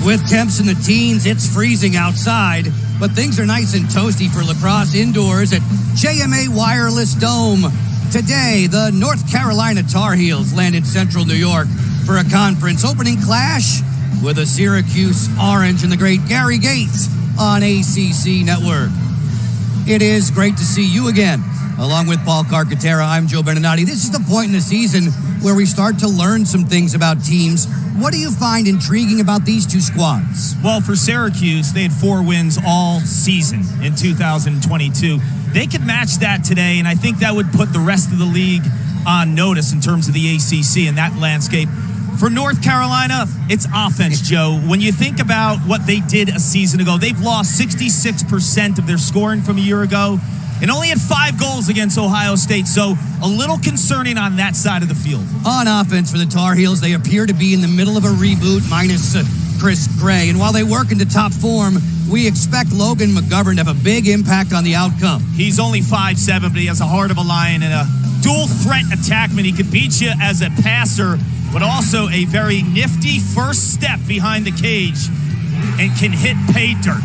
With temps in the teens, it's freezing outside, but things are nice and toasty for lacrosse indoors at JMA Wireless Dome. Today, the North Carolina Tar Heels land in central New York for a conference opening clash with the Syracuse Orange and the great Gary Gates on ACC Network. It is great to see you again. Along with Paul Carcaterra, I'm Joe Beninati. This is the point in the season where we start to learn some things about teams. What do you find intriguing about these two squads? Well, for Syracuse, they had 4 wins all season in 2022. They could match that today, and I think that would put the rest of the league on notice in terms of the ACC and that landscape. For North Carolina, it's offense, Joe. When you think about what they did a season ago, they've lost 66% of their scoring from a year ago and only had 5 goals against Ohio State, so a little concerning on that side of the field. On offense for the Tar Heels, they appear to be in the middle of a reboot minus Chris Gray, and while they work into top form, we expect Logan McGovern to have a big impact on the outcome. He's only 5'7", but he has a heart of a lion and a dual threat attackman. He could beat you as a passer, but also a very nifty first step behind the cage and can hit pay dirt.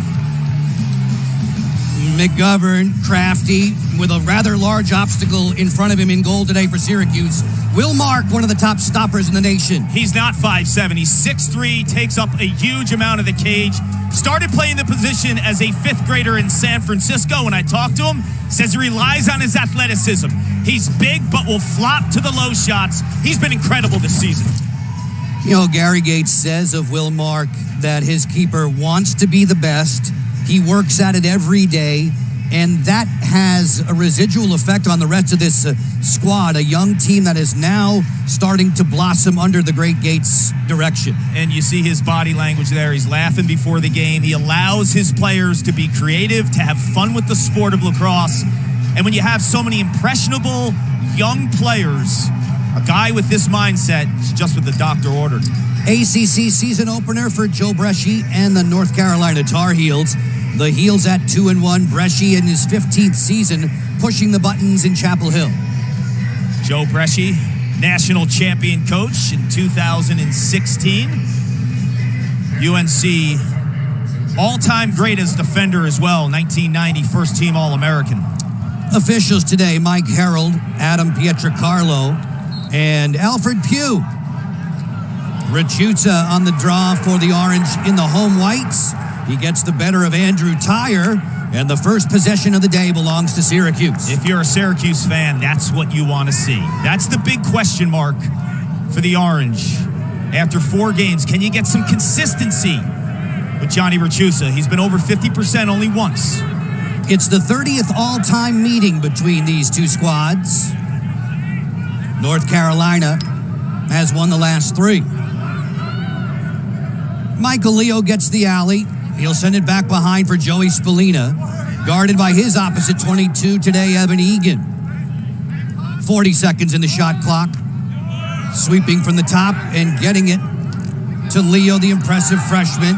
McGovern, crafty, with a rather large obstacle in front of him in goal today for Syracuse, will mark one of the top stoppers in the nation. He's not 5'7", he's 6'3", takes up a huge amount of the cage. Started playing the position as a 5th grader in San Francisco. When I talked to him, says he relies on his athleticism. He's big, but will flop to the low shots. He's been incredible this season. You know, Gary Gates says of Will Mark that his keeper wants to be the best. He works at it every day, and that has a residual effect on the rest of this squad, a young team that is now starting to blossom under the great Gates' direction. And you see his body language there. He's laughing before the game. He allows his players to be creative, to have fun with the sport of lacrosse. And when you have so many impressionable young players, a guy with this mindset is just what the doctor ordered. ACC season opener for Joe Bresci and the North Carolina Tar Heels. The Heels at 2-1. Bresci in his 15th season, pushing the buttons in Chapel Hill. Joe Bresci, national champion coach in 2016. UNC, all-time great as defender as well, 1990 first-team All-American. Officials today, Mike Harold, Adam Pietrocarlo, and Alfred Pugh. Rachusa on the draw for the Orange in the home whites. He gets the better of Andrew Tyre, and the first possession of the day belongs to Syracuse. If you're a Syracuse fan, that's what you want to see. That's the big question mark for the Orange. After 4 games, can you get some consistency with Johnny Rachusa? He's been over 50% only once. It's the 30th all-time meeting between these two squads. North Carolina has won the last 3. Michael Leo gets the alley. He'll send it back behind for Joey Spallina. Guarded by his opposite 22 today, Evan Egan. 40 seconds in the shot clock. Sweeping from the top and getting it to Leo, the impressive freshman.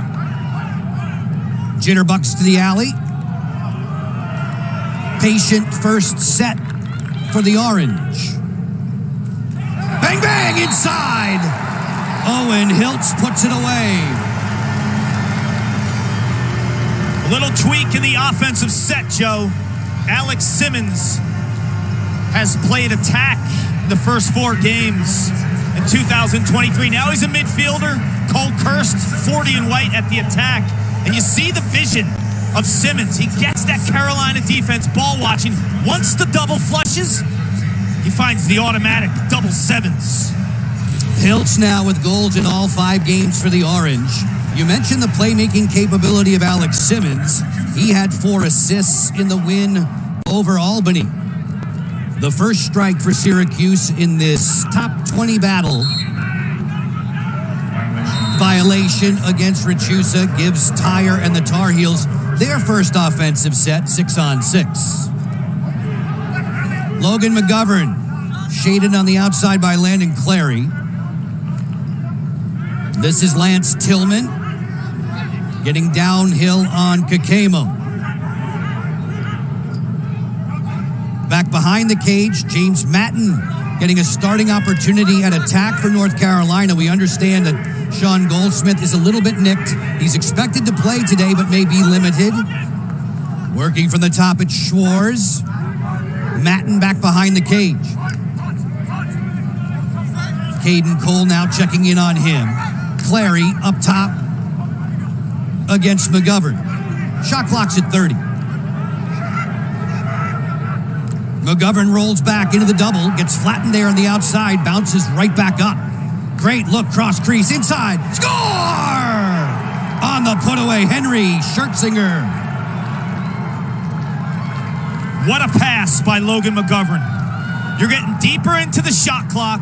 Jitterbucks to the alley. Patient first set for the Orange. Bang, bang, inside. Owen Hiltz puts it away. A little tweak in the offensive set, Joe. Alex Simmons has played attack in the first 4 games in 2023. Now he's a midfielder. Cole Kirst, 40 and white at the attack. And you see the vision of Simmons. He gets that Carolina defense ball watching. Once the double flushes, he finds the automatic double 7s. Hiltz now with goals in all 5 games for the Orange. You mentioned the playmaking capability of Alex Simmons. He had 4 assists in the win over Albany. The first strike for Syracuse in this top 20 battle. Violation against Rachusa gives Tyre and the Tar Heels their first offensive set, 6-on-6. Logan McGovern, shaded on the outside by Landon Clary. This is Lance Tillman, getting downhill on Kakemo. Back behind the cage, James Matan getting a starting opportunity at attack for North Carolina. We understand that Sean Goldsmith is a little bit nicked. He's expected to play today, but may be limited. Working from the top at Schwarz. Matan back behind the cage. Caden Cole now checking in on him. Clary up top against McGovern. Shot clock's at 30. McGovern rolls back into the double, gets flattened there on the outside, bounces right back up. Great look, cross crease, inside, score! On the put-away, Henry Schertzinger. What a pass by Logan McGovern. You're getting deeper into the shot clock,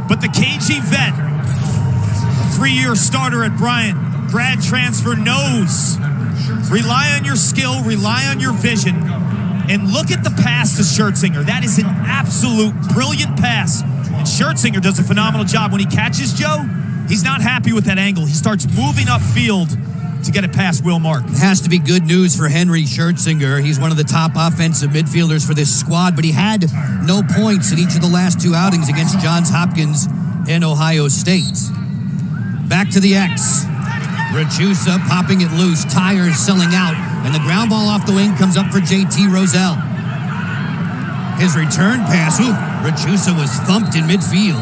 but the KG vet, 3-year starter at Bryant, grad transfer, knows. Rely on your skill, rely on your vision, and look at the pass to Schertzinger. That is an absolute brilliant pass. And Schertzinger does a phenomenal job. When he catches Joe, he's not happy with that angle. He starts moving upfield to get it past Will Mark. It has to be good news for Henry Schertzinger. He's one of the top offensive midfielders for this squad, but he had no points in each of the last 2 outings against Johns Hopkins and Ohio State. Back to the X. Rachusa popping it loose, tires selling out, and the ground ball off the wing comes up for JT Roselle. His return pass, Rachusa was thumped in midfield.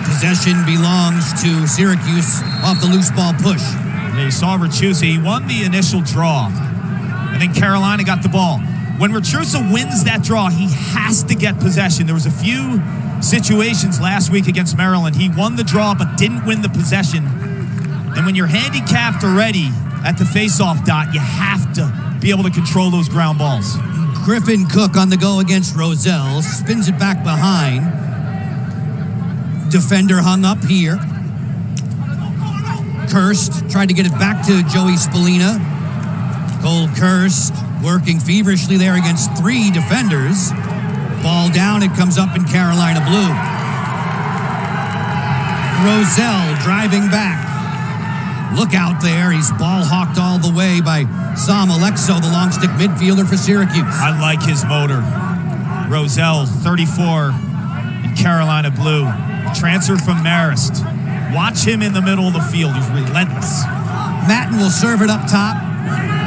Possession belongs to Syracuse off the loose ball push. Yeah, you saw Rachusa, he won the initial draw, and then Carolina got the ball. When Rachusa wins that draw, he has to get possession. There was a few situations last week against Maryland. He won the draw but didn't win the possession. And when you're handicapped already at the face-off dot, you have to be able to control those ground balls. Griffin Cook on the go against Roselle, spins it back behind. Defender hung up here. Kirst tried to get it back to Joey Spallina. Cole Kirst working feverishly there against 3 defenders. Ball down, it comes up in Carolina blue. Roselle driving back. Look out there, he's ball hawked all the way by Sam Alexo, the long stick midfielder for Syracuse. I like his motor. Roselle, 34 in Carolina blue. Transfer from Marist. Watch him in the middle of the field, he's relentless. Matan will serve it up top.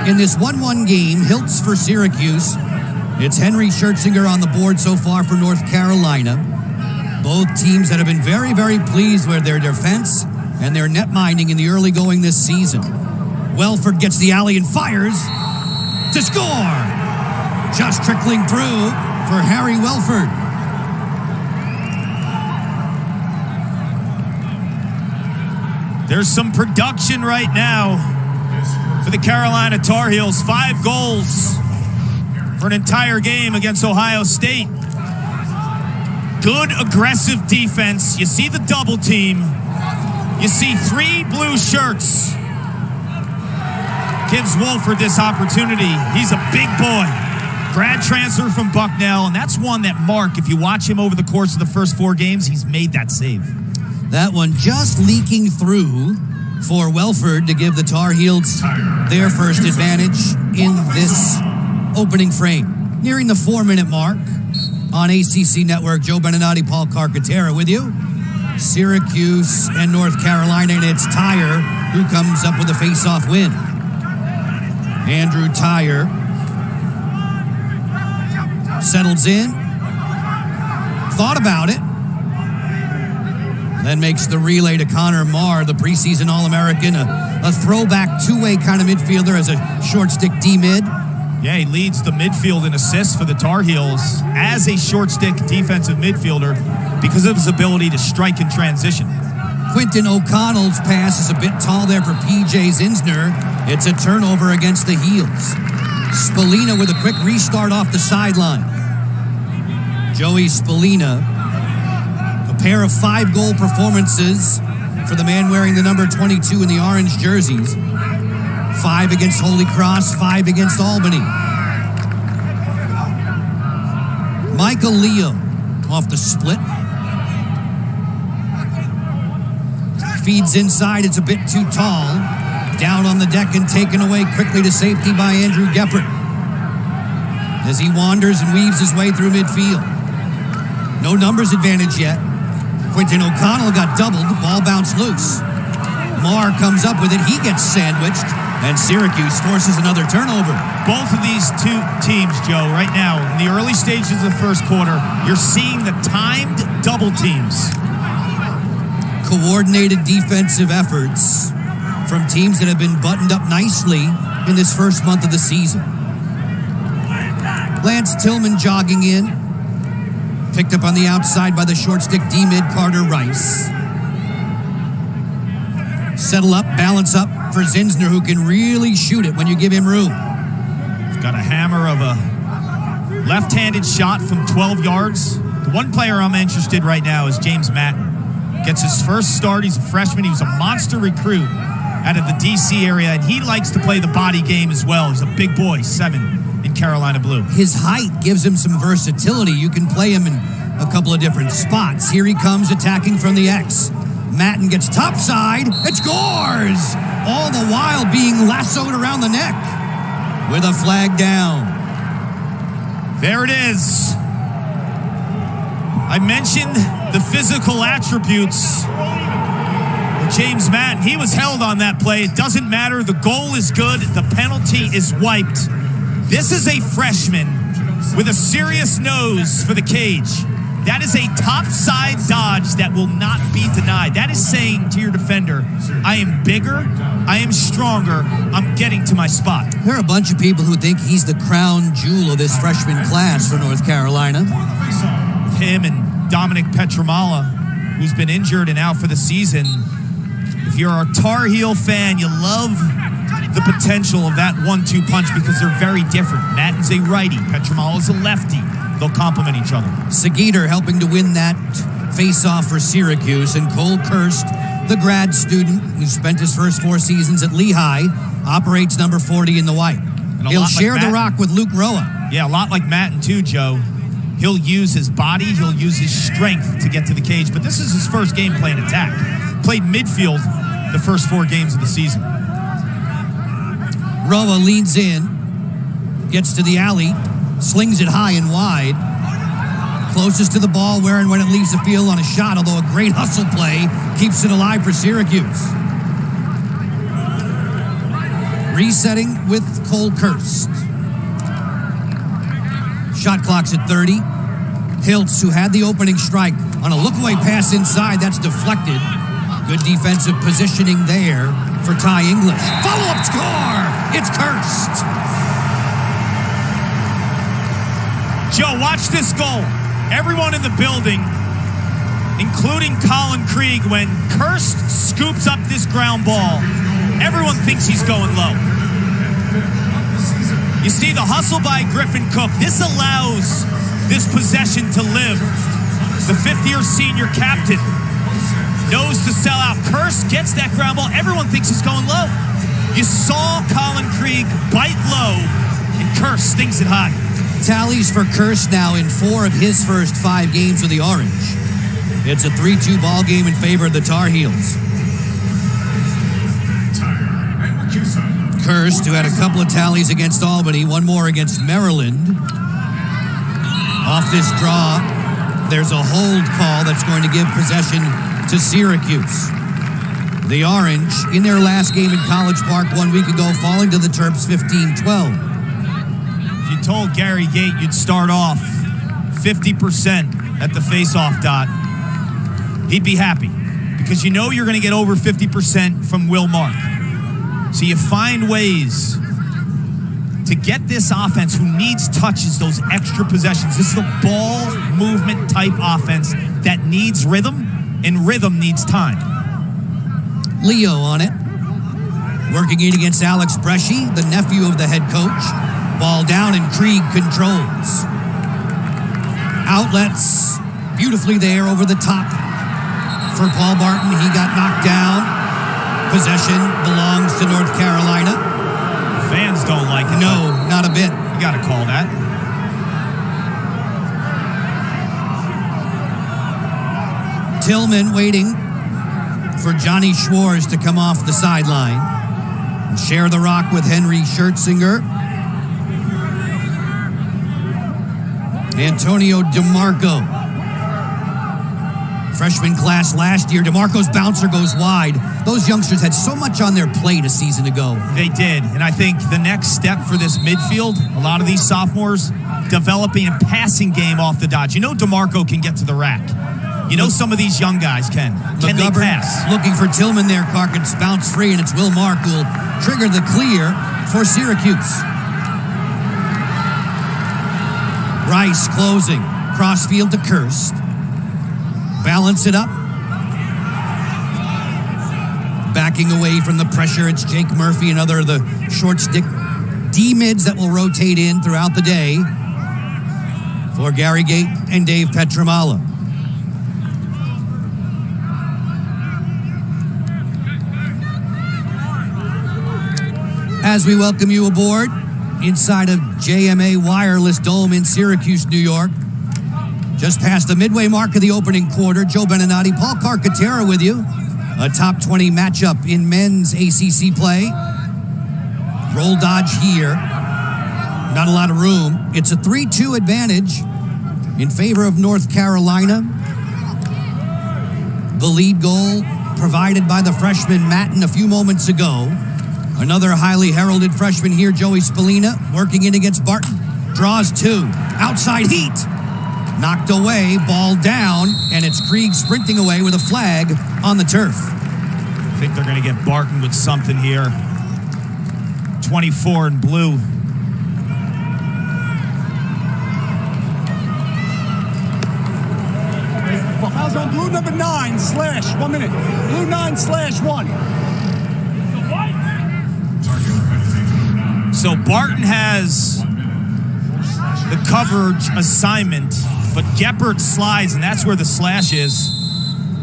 In this 1-1 game, Hiltz for Syracuse. It's Henry Schertzinger on the board so far for North Carolina. Both teams that have been very, very pleased with their defense and their net minding in the early going this season. Wellford gets the alley and fires to score. Just trickling through for Harry Wellford. There's some production right now for the Carolina Tar Heels. 5 goals for an entire game against Ohio State. Good aggressive defense. You see the double team. You see 3 blue shirts. Gives Wolford this opportunity. He's a big boy. Grad transfer from Bucknell, and that's one that Mark, if you watch him over the course of the first 4 games, he's made that save. That one just leaking through for Wellford to give the Tar Heels their first advantage in this opening frame. Nearing the 4-minute mark on ACC Network. Joe Beninati, Paul Carcaterra with you. Syracuse and North Carolina, and it's Tyre who comes up with a face-off win. Andrew Tyre settles in, thought about it, then makes the relay to Connor Marr, the preseason All-American, a throwback 2-way kind of midfielder as a short stick D-mid. Yeah, he leads the midfield in assists for the Tar Heels as a short stick defensive midfielder because of his ability to strike in transition. Quinton O'Connell's pass is a bit tall there for P.J. Zinsner. It's a turnover against the Heels. Spallina with a quick restart off the sideline. Joey Spallina, a pair of 5-goal performances for the man wearing the number 22 in the orange jerseys. 5 against Holy Cross, 5 against Albany. Michael Leo off the split. Feeds inside, it's a bit too tall. Down on the deck and taken away quickly to safety by Andrew Geppert as he wanders and weaves his way through midfield. No numbers advantage yet. Quentin O'Connell got doubled. The ball bounced loose. Marr comes up with it. He gets sandwiched. And Syracuse forces another turnover. Both of these two teams, Joe, right now, in the early stages of the first quarter, you're seeing the timed double teams. Coordinated defensive efforts from teams that have been buttoned up nicely in this first month of the season. Lance Tillman jogging in. Picked up on the outside by the short stick D-mid Carter Rice. Settle up, balance up for Zinsner, who can really shoot it when you give him room. He's got a hammer of a left-handed shot from 12 yards. The one player I'm interested right now is James Matan. Gets his first start. He's a freshman. He was a monster recruit out of the D.C. area, and he likes to play the body game as well. He's a big boy, 7 in Carolina blue. His height gives him some versatility. You can play him in a couple of different spots. Here he comes attacking from the X. Matan gets topside and scores! All the while being lassoed around the neck with a flag down. There it is. I mentioned the physical attributes of James Matan. He was held on that play. It doesn't matter. The goal is good. The penalty is wiped. This is a freshman with a serious nose for the cage. That is a topside dodge that will not be denied. That is saying to your defender, I am bigger, I am stronger, I'm getting to my spot. There are a bunch of people who think he's the crown jewel of this freshman class for North Carolina. Him and Dominic Petramala, who's been injured and out for the season. If you're a Tar Heel fan, you love the potential of that 1-2 punch because they're very different. Matan's a righty, Petramala's a lefty. They'll complement each other. Sagiter helping to win that face-off for Syracuse, and Cole Kirst, the grad student who spent his first 4 seasons at Lehigh, operates number 40 in the white. He'll share the rock with Luke Rhoa. Yeah, a lot like Matan too, Joe. He'll use his body, he'll use his strength to get to the cage, but this is his first game playing attack. Played midfield the first 4 games of the season. Rhoa leans in, gets to the alley, slings it high and wide. Closest to the ball when it leaves the field on a shot, although a great hustle play keeps it alive for Syracuse. Resetting with Cole Kirst. Shot clock's at 30. Hiltz, who had the opening strike, on a look-away pass inside, that's deflected. Good defensive positioning there for Ty English. Follow-up score! It's Kirst. Joe, watch this goal. Everyone in the building, including Colin Krieg, when Kirst scoops up this ground ball, everyone thinks he's going low. You see the hustle by Griffin Cook. This allows this possession to live. The 5th-year senior captain knows to sell out. Kirst gets that ground ball. Everyone thinks he's going low. You saw Colin Krieg bite low, and Kirst stings it high. Tallies for Kirst now in 4 of his first 5 games with the Orange. It's a 3-2 ball game in favor of the Tar Heels. Kirst, who had a couple of tallies against Albany, 1 more against Maryland. Off this draw, there's a hold call that's going to give possession to Syracuse. The Orange, in their last game in College Park 1 week ago, falling to the Terps 15-12. You told Gary Gate you'd start off 50% at the face-off dot, he'd be happy because you know you're going to get over 50% from Will Mark. So you find ways to get this offense who needs touches, those extra possessions. This is a ball movement type offense that needs rhythm, and rhythm needs time. Leo on it, working in against Alex Bresci, the nephew of the head coach. Ball down and Krieg controls. Outlets beautifully there over the top for Paul Barton. He got knocked down. Possession belongs to North Carolina. Fans don't like it. No, not a bit. You got to call that. Tillman waiting for Johnny Schwarz to come off the sideline and share the rock with Henry Schertzinger. Antonio DeMarco Freshman class last year, DeMarco's bouncer goes wide. Those youngsters had so much on their plate a season ago. They did, and I think the next step for this midfield, a lot of these sophomores, developing a passing game off the dodge. You know DeMarco can get to the rack. You know some of these young guys can. Can they pass? Looking for Tillman there. Carcaterra bounce free, and it's Will Mark who will trigger the clear for Syracuse. Rice closing. Crossfield to Kirst. Balance it up. Backing away from the pressure, it's Jake Murphy, another of the short stick D-mids that will rotate in throughout the day for Gary Gate and Dave Petramala. As we welcome you aboard inside of JMA Wireless Dome in Syracuse, New York. Just past the midway mark of the opening quarter, Joe Beninati, Paul Carcaterra with you. A top 20 matchup in men's ACC play. Roll dodge here. Not a lot of room. It's a 3-2 advantage in favor of North Carolina. The lead goal provided by the freshman Matan a few moments ago. Another highly heralded freshman here, Joey Spallina, working in against Barton. Draws two. Outside heat. Knocked away, ball down, and it's Krieg sprinting away with a flag on the turf. I think they're going to get Barton with something here. 24 in blue. Fouls on blue number 9 / 1 minute. Blue 9 / 1. So Barton has the coverage assignment, but Geppert slides, and that's where the slash is.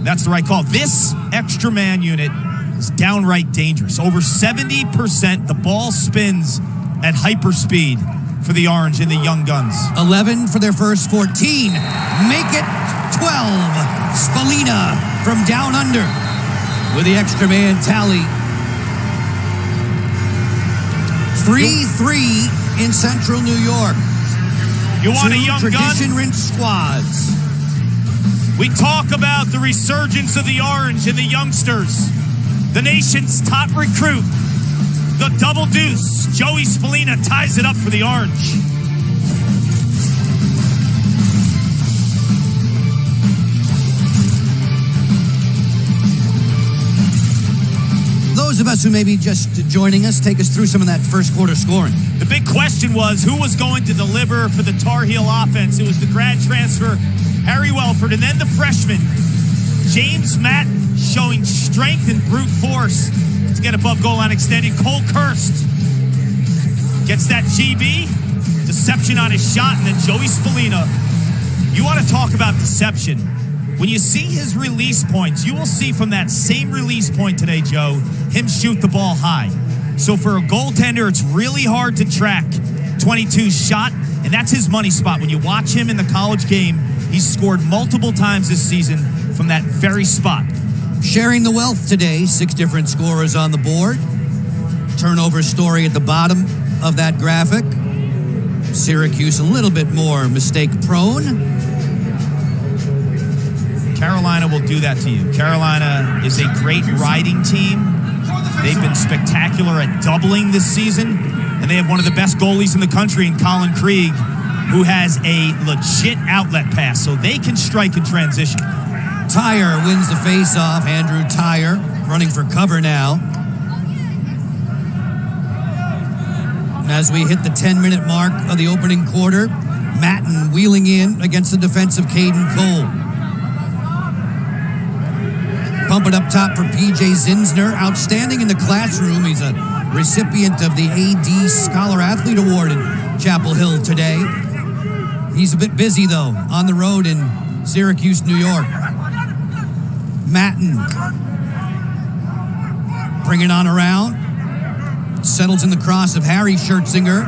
That's the right call. This extra man unit is downright dangerous. Over 70%, the ball spins at hyperspeed for the Orange and the Young Guns. 11 for their first 14. Make it 12. Spallina from down under with the extra man tally. 3-3 in Central New York. You want a young gun? Tradition-rich squads. We talk about the resurgence of the Orange and the youngsters. The nation's top recruit, the double deuce. Joey Spallina ties it up for the Orange. Those of us who may be just joining us, take us through some of that first quarter scoring. The big question was who was going to deliver for the Tar Heel offense. It was the grad transfer, Harry Wellford, and then the freshman, James Matan, showing strength and brute force to get above goal line extended. Cole Kirst gets that GB, deception on his shot, and then Joey Spallina. You want to talk about deception. When you see his release points, you will see from that same release point today, Joe, him shoot the ball high. So for a goaltender, it's really hard to track 22's shot, and that's his money spot. When you watch him in the college game, he's scored multiple times this season from that very spot. Sharing the wealth today, 6 different scorers on the board. Turnover story at the bottom of that graphic. Syracuse a little bit more mistake prone. Carolina will do that to you. Carolina is a great riding team. They've been spectacular at doubling this season, and they have one of the best goalies in the country in Colin Krieg, who has a legit outlet pass, so they can strike in transition. Tyre wins the face-off. Andrew Tyre running for cover now. As we hit the 10-minute mark of the opening quarter, Matan wheeling in against the defensive Caden Cole. Pump it up top for P.J. Zinsner. Outstanding in the classroom. He's a recipient of the A.D. Scholar Athlete Award in Chapel Hill today. He's a bit busy, though, on the road in Syracuse, New York. Matan. Bring it on around. Settles in the cross of Harry Schertzinger,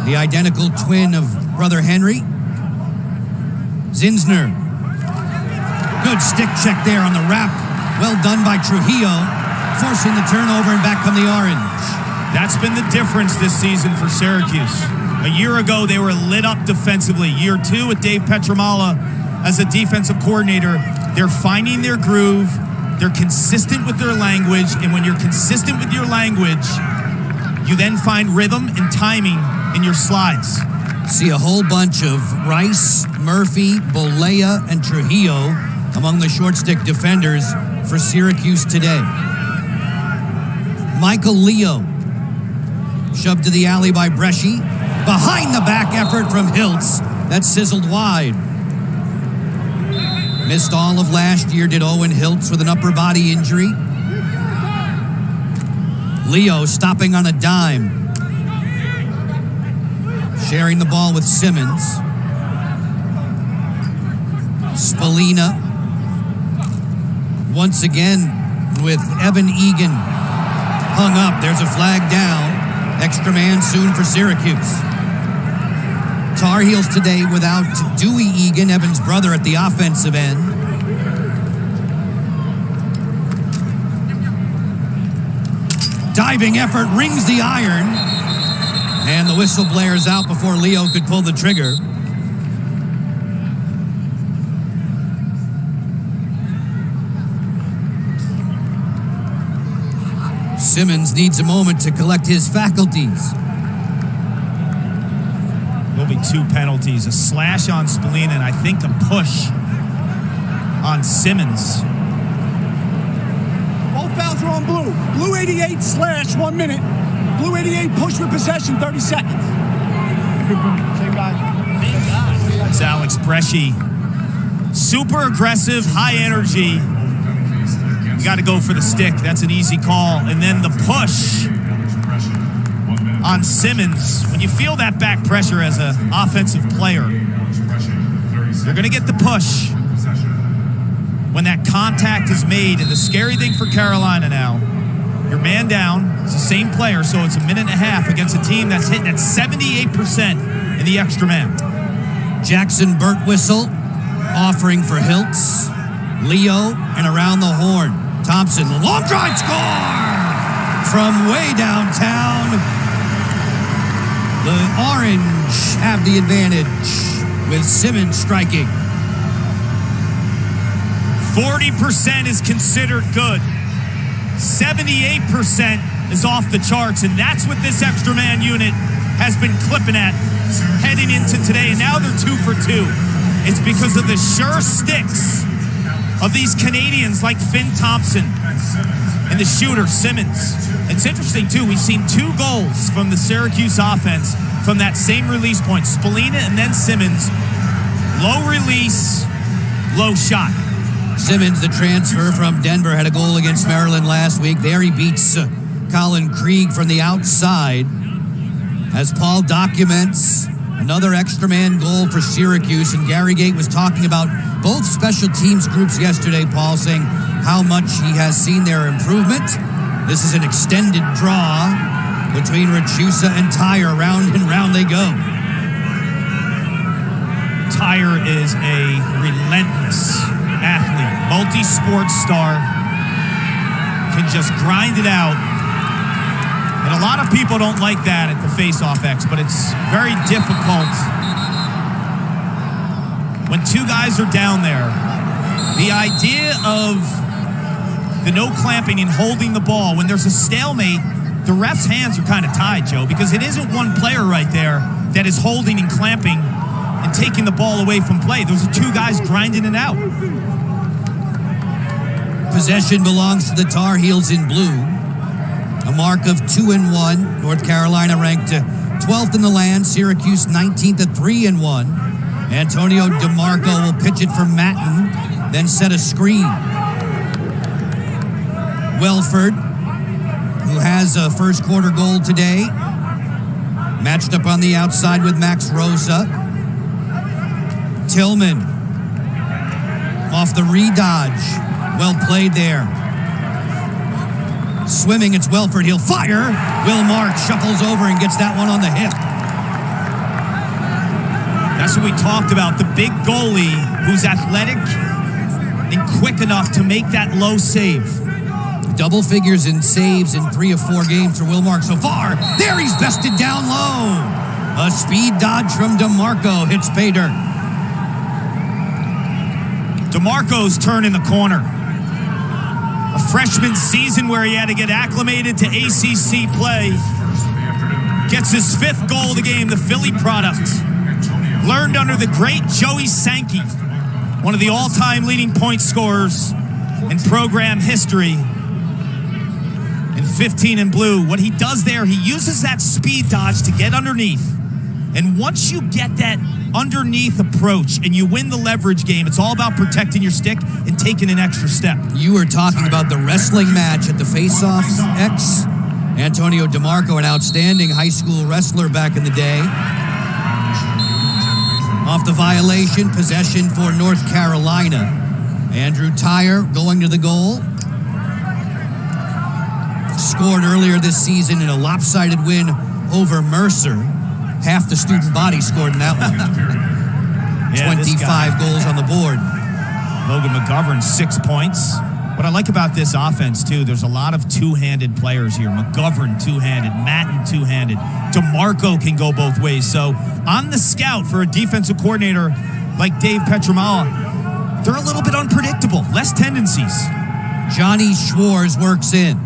the identical twin of brother Henry. Zinsner. Good stick check there on the wrap. Well done by Trujillo, forcing the turnover, and back come the Orange. That's been the difference this season for Syracuse. A year ago, they were lit up defensively. Year 2 with Dave Petramala as a defensive coordinator. They're finding their groove. They're consistent with their language. And when you're consistent with your language, you then find rhythm and timing in your slides. See a whole bunch of Rice, Murphy, Bolea, and Trujillo among the short stick defenders for Syracuse today. Michael Leo shoved to the alley by Bresci. Behind the back effort from Hiltz. That sizzled wide. Missed all of last year, did Owen Hiltz with an upper body injury. Leo stopping on a dime. Sharing the ball with Simmons. Spallina. Once again with Evan Egan hung up. There's a flag down. Extra man soon for Syracuse. Tar Heels today without Dewey Egan, Evan's brother, at the offensive end. Diving effort rings the iron. And the whistle blares out before Leo could pull the trigger. Simmons needs a moment to collect his faculties. There'll be 2 penalties, a slash on Spallina, and I think a push on Simmons. Both fouls are on blue. Blue 88 slash, 1 minute. Blue 88 push with possession, 30 seconds. Same guy. It's Alex Bresci. Super aggressive, high energy. You got to go for the stick. That's an easy call. And then the push on Simmons. When you feel that back pressure as an offensive player, you're going to get the push when that contact is made. And the scary thing for Carolina now, you're man down. It's the same player, so it's a minute and a half against a team that's hitting at 78% in the extra man. Jackson Birtwistle offering for Hiltz. Leo and around the horn. Thomson, long drive score from way downtown. The Orange have the advantage with Simmons striking. 40% is considered good. 78% is off the charts, and that's what this extra man unit has been clipping at heading into today, and now they're 2 for 2. It's because of the sure sticks of these Canadians like Finn Thomson and the shooter, Simmons. It's interesting, too. We've seen 2 goals from the Syracuse offense from that same release point. Spallina and then Simmons. Low release, low shot. Simmons, the transfer from Denver, had a goal against Maryland last week. There he beats Colin Krieg from the outside. As Paul documents, another extra man goal for Syracuse. And Gary Gate was talking about both special teams groups yesterday, Paul, saying how much he has seen their improvement. This is an extended draw between Rachusa and Tyre. Round and round they go. Tyre is a relentless athlete, multi-sport star, can just grind it out. And a lot of people don't like that at the face-off X, but it's very difficult when 2 guys are down there. The idea of the no clamping and holding the ball, when there's a stalemate, the ref's hands are kind of tied, Joe, because it isn't one player right there that is holding and clamping and taking the ball away from play. Those are 2 guys grinding it out. Possession belongs to the Tar Heels in blue. A mark of 2-1. North Carolina ranked 12th in the land. Syracuse 19th at 3-1. Antonio DeMarco will pitch it for Matan, then set a screen. Wellford, who has a first quarter goal today, matched up on the outside with Max Rosa. Tillman off the redodge. Well played there. Swimming, it's Wellford. He'll fire. Will Mark shuffles over and gets that one on the hip. That's what we talked about. The big goalie who's athletic and quick enough to make that low save. Double figures in saves in 3 of 4 games for Will Mark so far. There he's bested down low. A speed dodge from DeMarco hits pay dirt. DeMarco's turning the corner. A freshman season where he had to get acclimated to ACC play. Gets his 5th goal of the game, the Philly product. Learned under the great Joey Sankey, one of the all-time leading point scorers in program history. In 15 in blue, what he does there, he uses that speed dodge to get underneath. And once you get that underneath approach and you win the leverage game, it's all about protecting your stick and taking an extra step. You were talking about the wrestling match at the Face-Off X. Antonio DeMarco, an outstanding high school wrestler back in the day. Off the violation, possession for North Carolina. Andrew Tyre going to the goal. Scored earlier this season in a lopsided win over Mercer. Half the student body scored in that one. 25 goals on the board. Logan McGovern, 6 points. What I like about this offense, too, there's a lot of two-handed players here. McGovern, two-handed. Matan, two-handed. DeMarco can go both ways. So on the scout for a defensive coordinator like Dave Petramala, they're a little bit unpredictable. Less tendencies. Johnny Schwarz works in.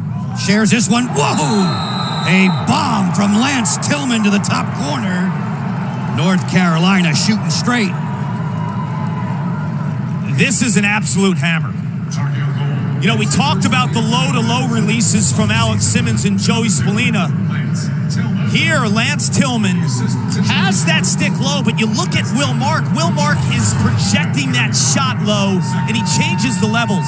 Shares this one. Whoa! A bomb from Lance Tillman to the top corner. North Carolina shooting straight. This is an absolute hammer. You know, we talked about the low-to-low releases from Alex Simmons and Joey Spallina. Here, Lance Tillman has that stick low, but you look at Will Mark. Will Mark is projecting that shot low, and he changes the levels.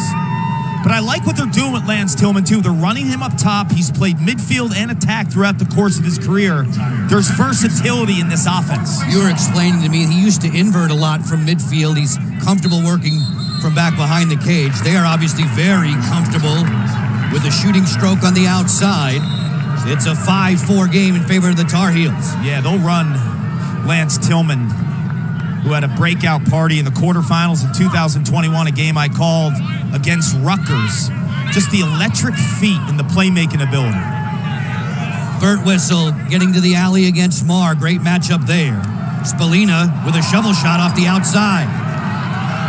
But I like what they're doing with Lance Tillman, too. They're running him up top. He's played midfield and attack throughout the course of his career. There's versatility in this offense. You were explaining to me he used to invert a lot from midfield. He's comfortable working from back behind the cage. They are obviously very comfortable with a shooting stroke on the outside. It's a 5-4 game in favor of the Tar Heels. Yeah, they'll run Lance Tillman, who had a breakout party in the quarterfinals in 2021, a game I called against Rutgers. Just the electric feet and the playmaking ability. Birtwistle getting to the alley against Marr. Great matchup there. Spallina with a shovel shot off the outside.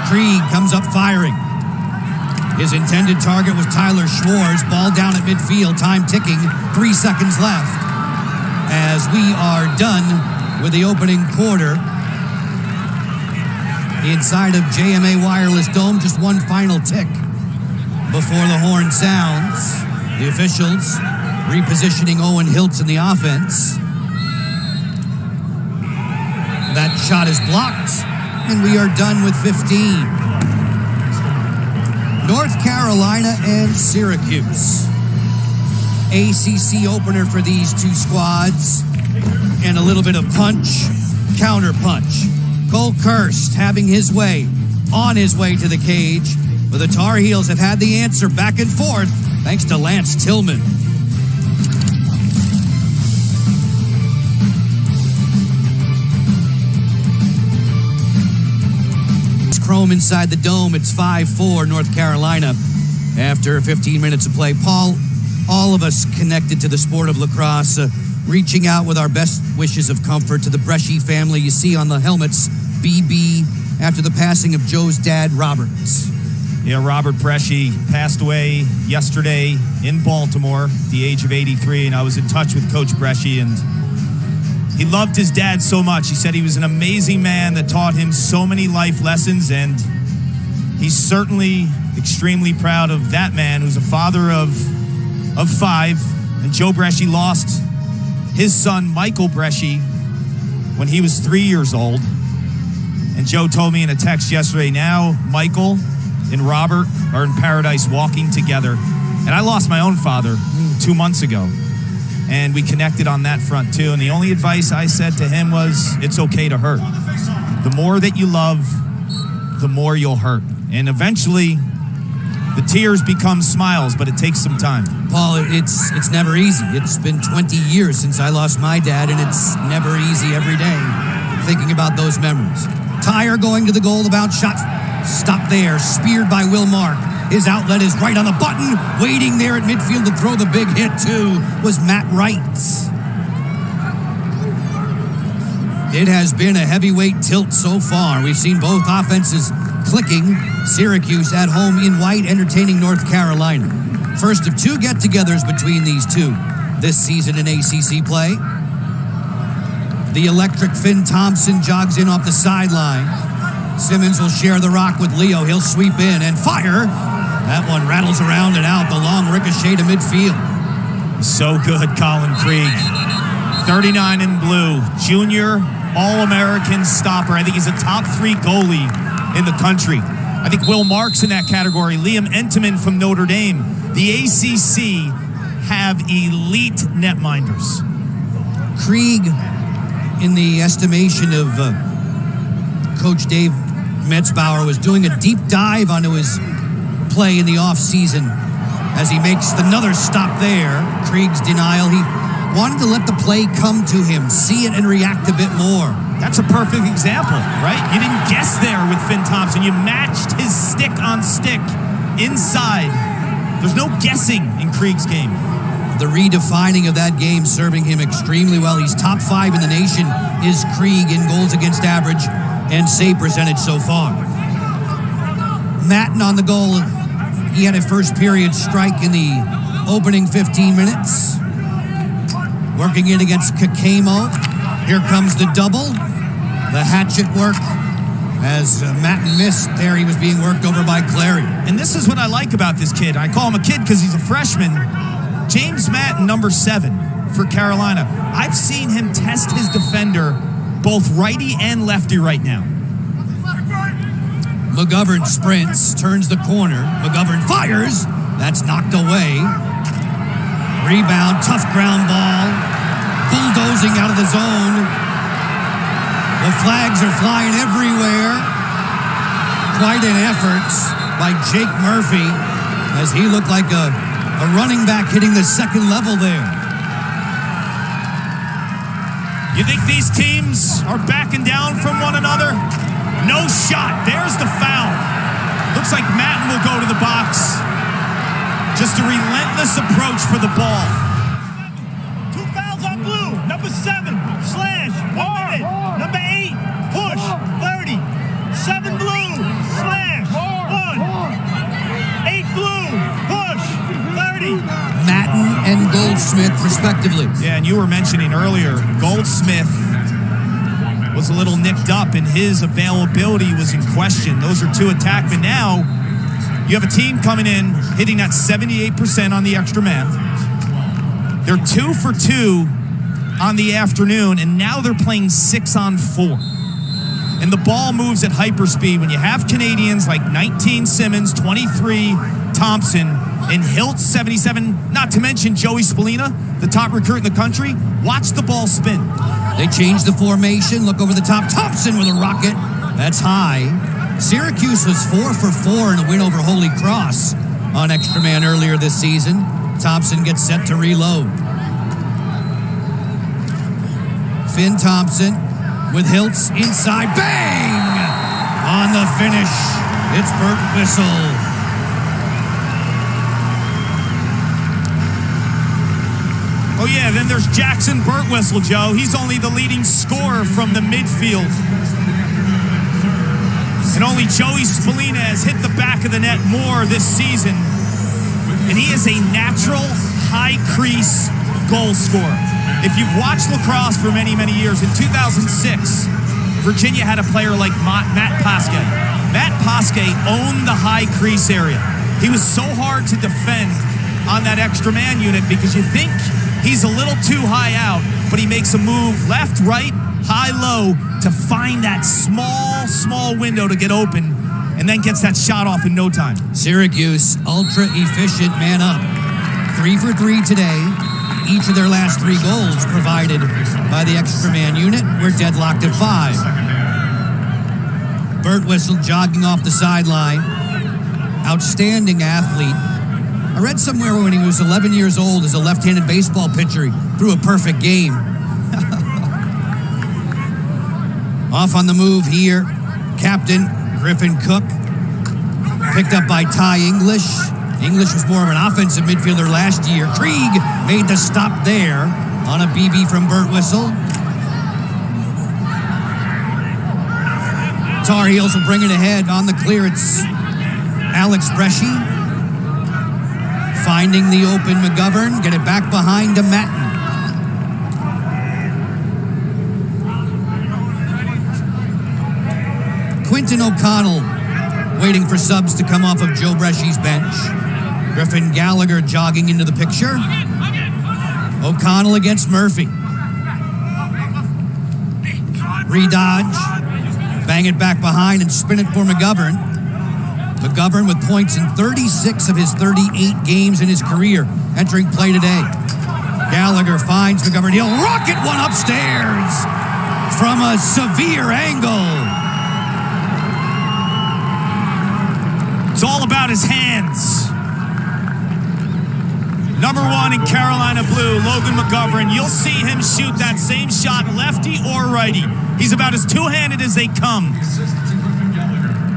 Krieg comes up firing. His intended target was Tyler Schwarz. Ball down at midfield, time ticking, 3 seconds left. As we are done with the opening quarter. Inside of JMA Wireless Dome, just one final tick before the horn sounds. The officials repositioning Owen Hiltz in the offense. That shot is blocked, and we are done with 15. North Carolina and Syracuse. ACC opener for these two squads. And a little bit of punch, counter punch. Cole Kirst having his way, on his way to the cage. But the Tar Heels have had the answer back and forth, thanks to Lance Tillman. It's Chrome inside the dome. It's 5-4 North Carolina after 15 minutes of play. Paul, all of us connected to the sport of lacrosse, reaching out with our best wishes of comfort to the Bresci family. You see on the helmets, BB, after the passing of Joe's dad, Robert. Yeah, Robert Bresci passed away yesterday in Baltimore at the age of 83, and I was in touch with Coach Bresci, and he loved his dad so much. He said he was an amazing man that taught him so many life lessons, and he's certainly extremely proud of that man who's a father of 5. And Joe Bresci lost his son, Michael Bresci, when he was 3 years old. And Joe told me in a text yesterday, now Michael and Robert are in paradise walking together. And I lost my own father 2 months ago. And we connected on that front too. And the only advice I said to him was, it's okay to hurt. The more that you love, the more you'll hurt. And eventually, the tears become smiles, but it takes some time. Paul, it's never easy. It's been 20 years since I lost my dad, and it's never easy every day thinking about those memories. Tyre going to the goal, about shot. Stop there, speared by Will Mark. His outlet is right on the button. Waiting there at midfield to throw the big hit, too, was Matt Wright. It has been a heavyweight tilt so far. We've seen both offenses clicking. Syracuse at home in white, entertaining North Carolina. First of two get-togethers between these two this season in ACC play. The electric Finn Thomson jogs in off the sideline. Simmons will share the rock with Leo. He'll sweep in and fire. That one rattles around and out. The long ricochet to midfield. So good, Colin Krieg. 39 in blue. Junior All-American stopper. I think he's a top 3 goalie in the country. I think Will Marks in that category. Liam Entenmann from Notre Dame. The ACC have elite netminders. Krieg, in the estimation of Coach Dave Metzbauer, was doing a deep dive onto his play in the offseason as he makes another stop there. Krieg's denial. He wanted to let the play come to him, see it and react a bit more. That's a perfect example, right? You didn't guess there with Finn Thomson. You matched his stick on stick inside. There's no guessing in Krieg's game. The redefining of that game serving him extremely well. He's top 5 in the nation is Krieg in goals against average and save percentage so far. Matan on the goal. He had a first period strike in the opening 15 minutes. Working in against Kakemo. Here comes the double. The hatchet work. As Matan missed there, he was being worked over by Clary. And this is what I like about this kid. I call him a kid because he's a freshman. James Matan, number 7 for Carolina. I've seen him test his defender, both righty and lefty right now. McGovern sprints, turns the corner. McGovern fires. That's knocked away. Rebound, tough ground ball. Bulldozing out of the zone. The flags are flying everywhere. Quite an effort by Jake Murphy as he looked like a running back hitting the second level there. You think these teams are backing down from one another? No shot. There's the foul. Looks like Matan will go to the box. Just a relentless approach for the ball. 2 fouls on blue. Number 7, slash, 1 minute. Number 8, push, 30. 7 blue, slash, 1. 8 blue, push, 30. Matan and Goldsmith, respectively. Yeah, and you were mentioning earlier, Goldsmith was a little nicked up and his availability was in question. Those are 2 attackmen. Now, you have a team coming in, hitting that 78% on the extra man. They're 2 for 2 on the afternoon, and now they're playing 6 on 4. And the ball moves at hyperspeed when you have Canadians like 19 Simmons, 23 Thomson, and Hiltz 77, not to mention Joey Spallina, the top recruit in the country. Watch the ball spin. They change the formation. Look over the top. Thomson with a rocket. That's high. Syracuse was 4 for 4 in a win over Holy Cross on extra man earlier this season. Thomson gets set to reload. Finn Thomson with Hiltz inside. Bang! On the finish, it's Birtwistle. Oh yeah, then there's Jackson Birtwistle, Joe. He's only the leading scorer from the midfield. And only Joey Spallina has hit the back of the net more this season. And he is a natural high crease goal scorer. If you've watched lacrosse for many, many years, in 2006, Virginia had a player like Matt Pasquet. Matt Pasquet owned the high crease area. He was so hard to defend on that extra man unit because you think he's a little too high out, but he makes a move left, right, high, low to find that small window to get open and then gets that shot off in no time. Syracuse, ultra efficient man up. 3 for 3 today. Each of their last 3 goals provided by the extra man unit. We're deadlocked at 5. Birtwistle jogging off the sideline. Outstanding athlete. I read somewhere when he was 11 years old as a left-handed baseball pitcher, he threw a perfect game. Off on the move here, Captain Griffin Cook, picked up by Ty English. English was more of an offensive midfielder last year. Krieg made the stop there on a BB from Birtwistle. Tar Heels will bring it ahead on the clearance. Alex Bresci finding the open McGovern. Get it back behind to Matan. Quinton O'Connell waiting for subs to come off of Joe Bresci's bench. Griffin Gallagher jogging into the picture. O'Connell against Murphy. Redodge. Bang it back behind and spin it for McGovern. McGovern with points in 36 of his 38 games in his career entering play today. Gallagher finds McGovern. He'll rocket one upstairs from a severe angle. It's all about his hands. Number 1 in Carolina blue, Logan McGovern. You'll see him shoot that same shot, lefty or righty. He's about as two-handed as they come.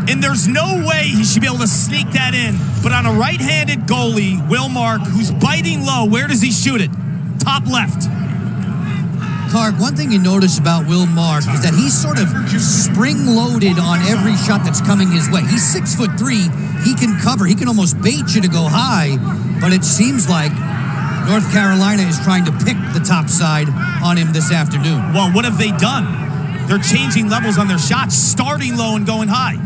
And there's no way he should be able to sneak that in. But on a right-handed goalie, Will Mark, who's biting low, where does he shoot it? Top left. Clark, one thing you notice about Will Mark is that he's sort of spring-loaded on every shot that's coming his way. He's 6'3". He can cover. He can almost bait you to go high. But it seems like North Carolina is trying to pick the top side on him this afternoon. Well, what have they done? They're changing levels on their shots, starting low and going high.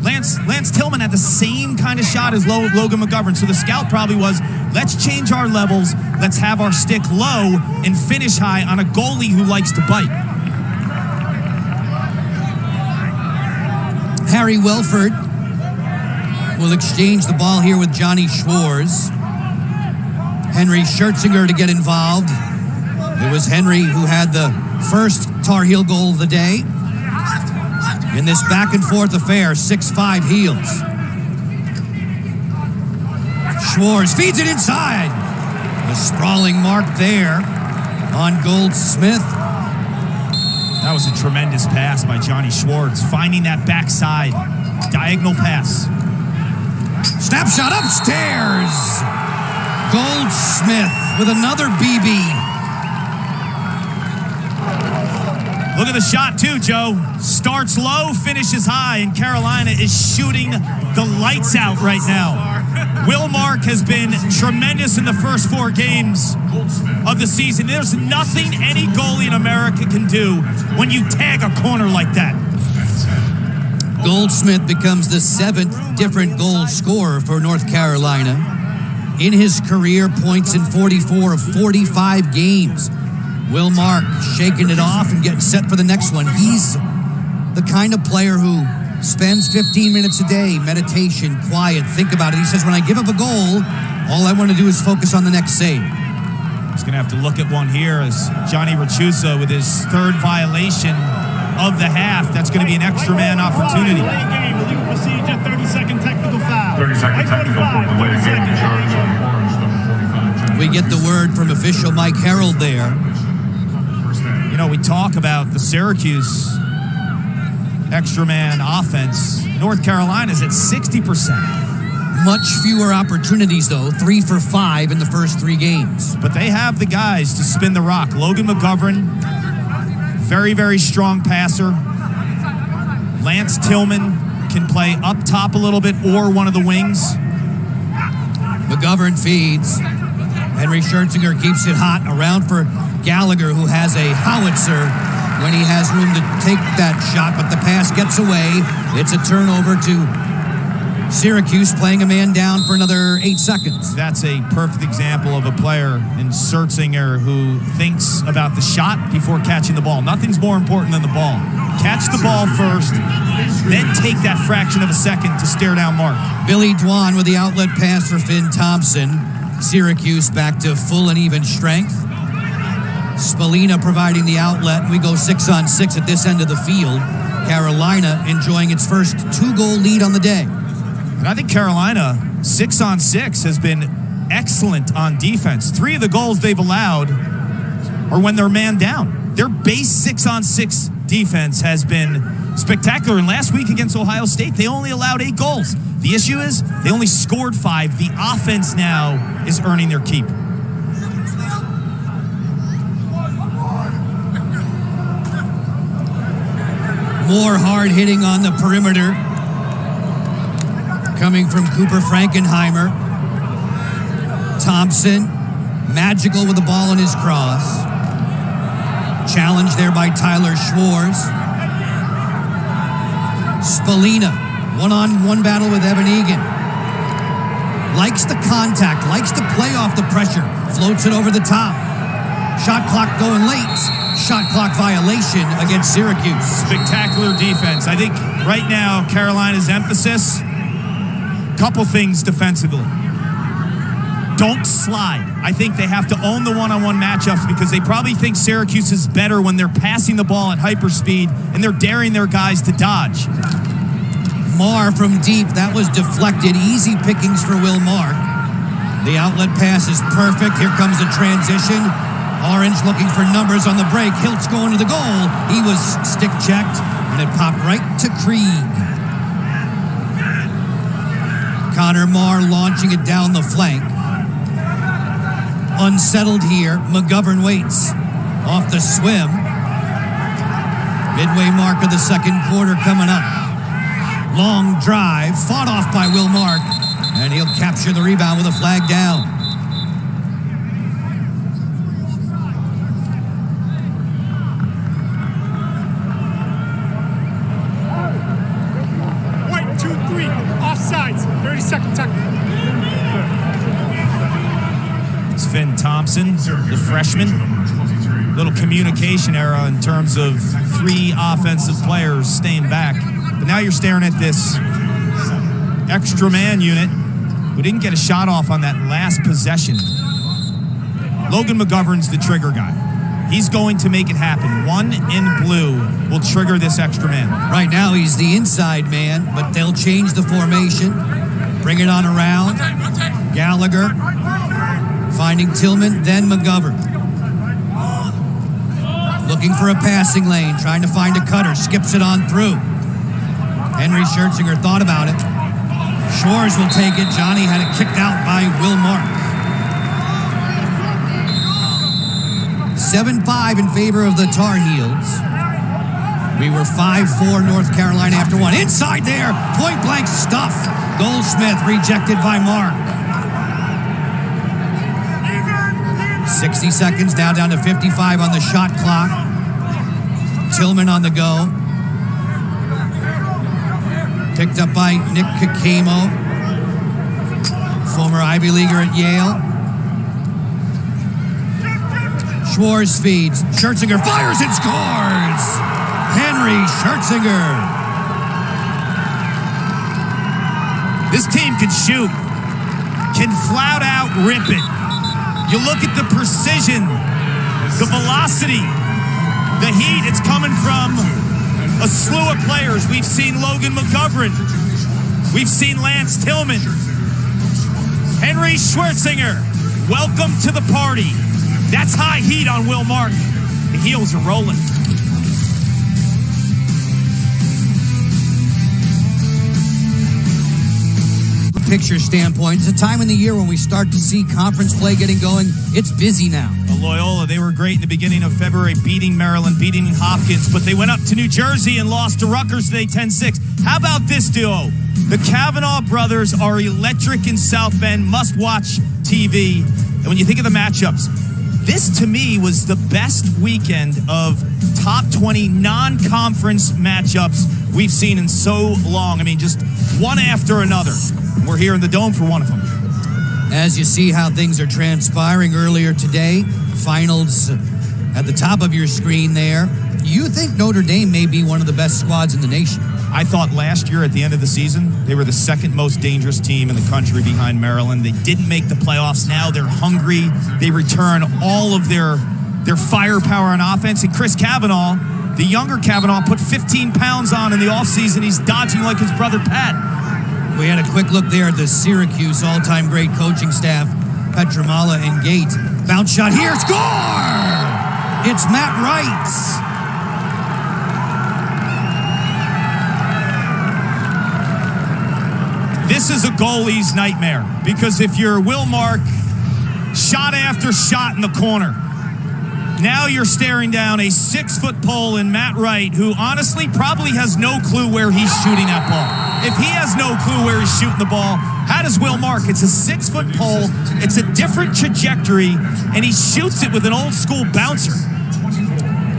Lance Tillman had the same kind of shot as Logan McGovern. So the scout probably was, let's change our levels. Let's have our stick low and finish high on a goalie who likes to bite. Harry Wellford will exchange the ball here with Johnny Schwarz. Henry Schertzinger to get involved. It was Henry who had the first Tar Heel goal of the day. In this back-and-forth affair, 6'5" Heels. Schwarz feeds it inside. The sprawling mark there on Goldsmith. That was a tremendous pass by Johnny Schwarz, finding that backside diagonal pass. Snapshot upstairs. Goldsmith with another BB. Look at the shot too, Joe. Starts low, finishes high, and Carolina is shooting the lights out right now. Will Mark has been tremendous in the first 4 games of the season. There's nothing any goalie in America can do when you tag a corner like that. Goldsmith becomes the 7th different goal scorer for North Carolina. In his career, points in 44 of 45 games. Will Mark shaking it off and getting set for the next one. He's the kind of player who spends 15 minutes a day, meditation, quiet, think about it. He says, when I give up a goal, all I want to do is focus on the next save. He's going to have to look at one here as Johnny Rachusa with his 3rd violation of the half. That's going to be an extra man opportunity. 30-second technical foul. 30-second technical for the late game charge on orange, number 45. We get the word from official Mike Harold there. You know, we talk about the Syracuse extra man offense. North Carolina's at 60%. Much fewer opportunities, though. 3 for 5 in the first 3 games. But they have the guys to spin the rock. Logan McGovern, very, very strong passer. Lance Tillman can play up top a little bit or one of the wings. McGovern feeds. Henry Schertzinger keeps it hot around for Gallagher, who has a howitzer when he has room to take that shot, but the pass gets away. It's a turnover to Syracuse, playing a man down for another 8 seconds. That's a perfect example of a player in Schertzinger who thinks about the shot before catching the ball. Nothing's more important than the ball. Catch the ball first, then take that fraction of a second to stare down Mark. Billy Dwan with the outlet pass for Finn Thomson. Syracuse back to full and even strength. Spallina providing the outlet. We go 6-on-6 at this end of the field. Carolina enjoying its first 2-goal lead on the day. And I think Carolina, 6-on-6, has been excellent on defense. 3 of the goals they've allowed are when they're man down. Their base 6-on-6 defense has been spectacular. And last week against Ohio State, they only allowed 8 goals. The issue is they only scored 5. The offense now is earning their keep. More hard hitting on the perimeter. coming from Cooper Frankenheimer. Thomson, magical with the ball in his cross. Challenged there by Tyler Schwarz. Spallina, one-on-one battle with Evan Egan. Likes the contact, likes to play off the pressure. Floats it over the top. Shot clock going late. Shot clock violation against Syracuse. Spectacular defense. I think right now Carolina's emphasis, couple things defensively. Don't slide. I think they have to own the one-on-one matchups because they probably think Syracuse is better when they're passing the ball at hyperspeed and they're daring their guys to dodge. Marr from deep. That was deflected. Easy pickings for Will Marr. The outlet pass is perfect. Here comes the transition. Orange looking for numbers on the break. Hiltz going to the goal. He was stick checked, and it popped right to Krieg. Connor Marr launching it down the flank. Unsettled here. McGovern waits. Off the swim. Midway mark of the second quarter coming up. Long drive. Fought off by Will Mark. And he'll capture the rebound with a flag down. White, 2-3. Offsides. 30-second technical. It's Finn Thomson, the freshman. Little communication error in terms of three offensive players staying back. But now you're staring at this extra man unit who didn't get a shot off on that last possession. Logan McGovern's the trigger guy. He's going to make it happen. One in blue will trigger this extra man. Right now he's the inside man, but they'll change the formation. Bring it on around. Gallagher finding Tillman, then McGovern. Looking for a passing lane, trying to find a cutter, skips it on through. Henry Schertzinger thought about it. Schwarz will take it. Johnny had it kicked out by Will Mark. 7-5 in favor of the Tar Heels. We were 5-4 North Carolina after one. Inside there, point blank stuff. Goldsmith rejected by Mark. 60 seconds now down to 55 on the shot clock. Tillman on the go. Picked up by Nick Kakemo, former Ivy Leaguer at Yale. Schwarz feeds. Schertzinger fires and scores! Henry Schertzinger. This team can shoot, can flat out rip it. You look at the precision, the velocity, the heat. It's coming from a slew of players. We've seen Logan McGovern. We've seen Lance Tillman. Henry Schertzinger, welcome to the party. That's high heat on Will Mark. The heels are rolling. Picture standpoint, it's a time in the year when we start to see conference play getting going. It's busy now. Loyola, they were great in the beginning of February, beating Maryland, beating Hopkins, but they went up to New Jersey and lost to Rutgers today 10-6. How about this duo? The Kavanaugh brothers are electric in South Bend, must-watch TV. And when you think of the matchups, this to me was the best weekend of top 20 non-conference matchups we've seen in so long. I mean, just one after another. We're here in the Dome for one of them. As you see how things are transpiring earlier today, finals at the top of your screen there. You think Notre Dame may be one of the best squads in the nation? I thought last year at the end of the season, they were the second most dangerous team in the country behind Maryland. They didn't make the playoffs. Now they're hungry. They return all of their firepower on offense. And Chris Kavanaugh, the younger Kavanaugh, put 15 pounds on in the offseason. He's dodging like his brother Pat. We had a quick look there at the Syracuse all-time great coaching staff, Petramala and Gate. Bounce shot here, score! It's Matt Wright. This is a goalie's nightmare because if you're Will Mark, shot after shot in the corner. Now you're staring down a 6-foot pole in Matt Wright, who honestly probably has no clue where he's shooting that ball. If he has no clue where he's shooting the ball, how does Will Mark? It's a 6-foot pole. It's a different trajectory, and he shoots it with an old-school bouncer.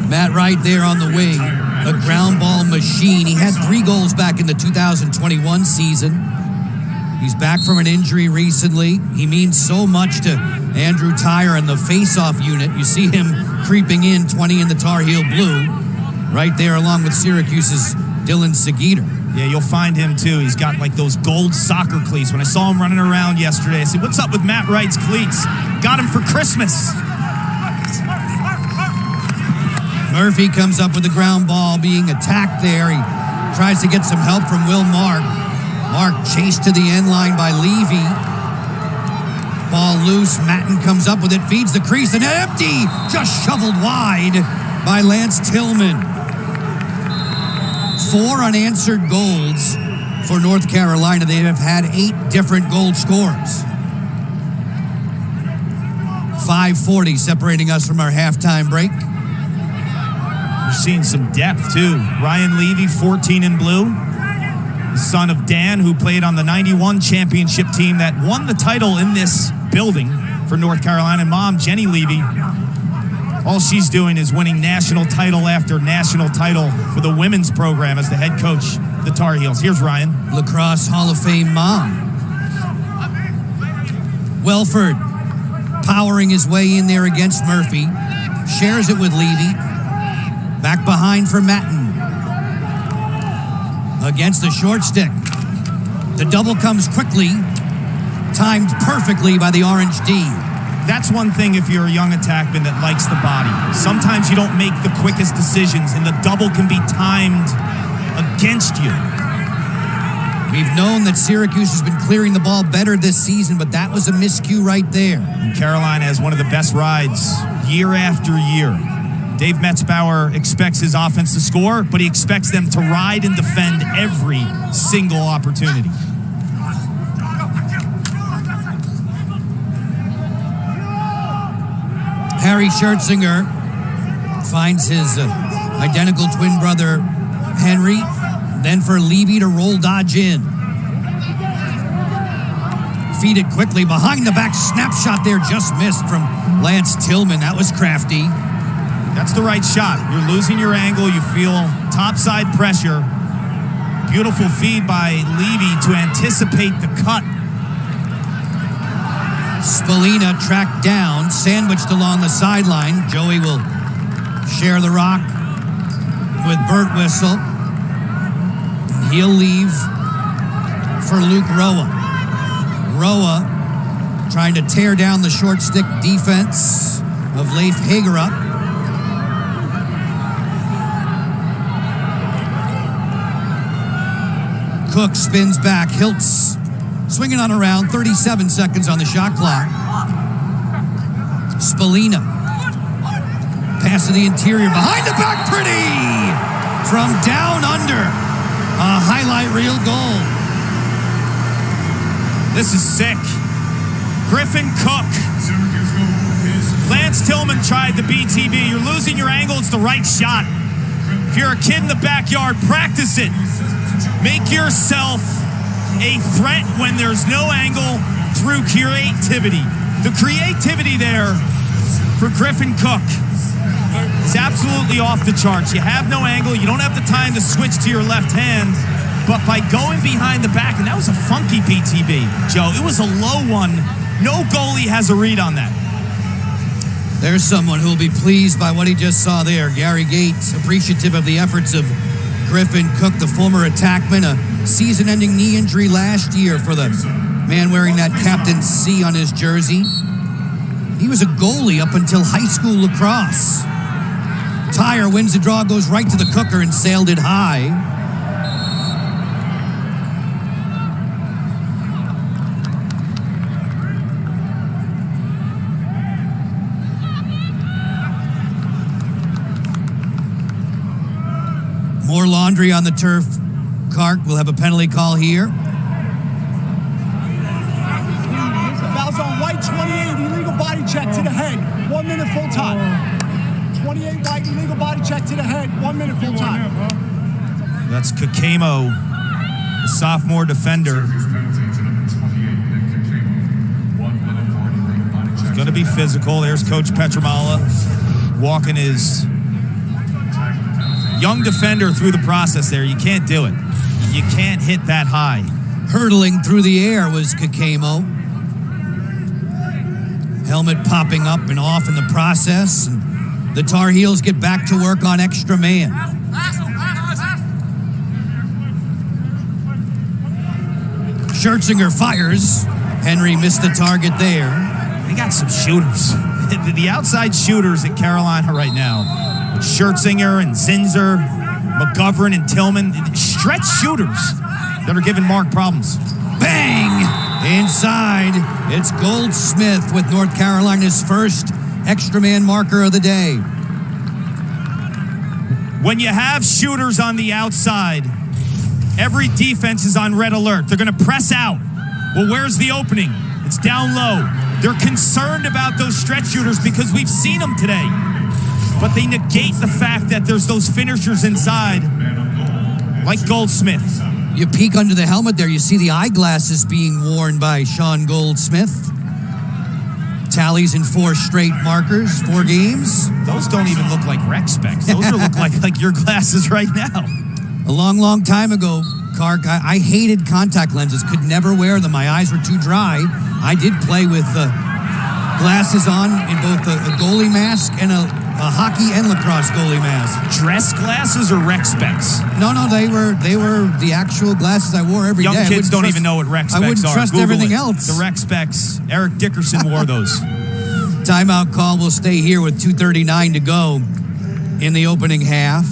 Matt Wright there on the wing, a ground ball machine. He had 3 goals back in the 2021 season. He's back from an injury recently. He means so much to Andrew Tyre and the face-off unit. You see him creeping in, 20 in the Tar Heel blue, right there along with Syracuse's Dylan Seguider. Yeah, you'll find him too. He's got like those gold soccer cleats. When I saw him running around yesterday, I said, what's up with Matt Wright's cleats? Got him for Christmas. Murphy comes up with the ground ball being attacked there. He tries to get some help from Will Mark. Mark chased to the end line by Levy. Ball loose. Matan comes up with it, feeds the crease, and empty. Just shoveled wide by Lance Tillman. 4 unanswered goals for North Carolina. They have had 8 different goal scorers. 5:40 separating us from our halftime break. We're seeing some depth, too. Ryan Levy, 14 in blue. The son of Dan, who played on the 91 championship team that won the title in this building for North Carolina. Mom, Jenny Levy, all she's doing is winning national title after national title for the women's program as the head coach of the Tar Heels. Here's Ryan. Lacrosse Hall of Fame mom. Wellford powering his way in there against Murphy. Shares it with Levy. Back behind for Matan. Against the short stick. The double comes quickly. Timed perfectly by the Orange D. That's one thing if you're a young attackman that likes the body. Sometimes you don't make the quickest decisions, and the double can be timed against you. We've known that Syracuse has been clearing the ball better this season, but that was a miscue right there. And Carolina has one of the best rides year after year. Dave Metzbauer expects his offense to score, but he expects them to ride and defend every single opportunity. Harry Schertzinger finds his identical twin brother, Henry, then for Levy to roll dodge in. Feed it quickly, behind the back, snapshot there, just missed from Lance Tillman. That was crafty. That's the right shot. You're losing your angle. You feel topside pressure. Beautiful feed by Levy to anticipate the cut. Spallina tracked down, sandwiched along the sideline. Joey will share the rock with Birtwistle. He'll leave for Luke Rhoa. Rhoa trying to tear down the short stick defense of Leif Hagerup. Cook spins back. Hiltz swinging on around. 37 seconds on the shot clock. Spallina. Pass to the interior. Behind the back. Pretty! From down under. A highlight reel goal. This is sick. Griffin Cook. Lance Tillman tried the BTB. You're losing your angle. It's the right shot. If you're a kid in the backyard, practice it. Make yourself a threat when there's no angle through creativity. The creativity there for Griffin Cook is absolutely off the charts. You have no angle. You don't have the time to switch to your left hand. But by going behind the back, and that was a funky BTB, Joe. It was a low one. No goalie has a read on that. There's someone who will be pleased by what he just saw there. Gary Gates, appreciative of the efforts of Griffin Cook, the former attackman, a season-ending knee injury last year for the man wearing that Captain C on his jersey. He was a goalie up until high school lacrosse. Tyre wins the draw, goes right to the cooker and sailed it high. More laundry on the turf. Carc will have a penalty call here. Fouls on White, 28, illegal body check to the head. 1 minute full time. 28 White, illegal body check to the head. 1 minute full time. That's Kakemo, the sophomore defender. He's going to be physical. There's Coach Petramala walking his young defender through the process there. You can't do it. You can't hit that high. Hurtling through the air was Kakemo. Helmet popping up and off in the process. And the Tar Heels get back to work on extra man. Schertzinger fires. Henry missed the target there. They got some shooters. The outside shooters at Carolina right now. Schertzinger and Zinzer, McGovern and Tillman. Stretch shooters that are giving Mark problems. Bang! Inside, it's Goldsmith with North Carolina's first extra man marker of the day. When you have shooters on the outside, every defense is on red alert. They're going to press out. Well, where's the opening? It's down low. They're concerned about those stretch shooters because we've seen them today. But they negate the fact that there's those finishers inside, like Goldsmith. You peek under the helmet there, you see the eyeglasses being worn by Sean Goldsmith. Tallies in 4 straight markers, 4 games. Those don't even look like rec specs. Those look like your glasses right now. A long, long time ago, Kark, I hated contact lenses, could never wear them. My eyes were too dry. I did play with glasses on in both a goalie mask and a hockey and lacrosse goalie mask. Dress glasses or rec specs? No, they were the actual glasses I wore every day. Young kids don't even know what rec specs are. I wouldn't trust Google everything it. else. The rec specs. Eric Dickerson wore those. Timeout call will stay here with 2:39 to go in the opening half.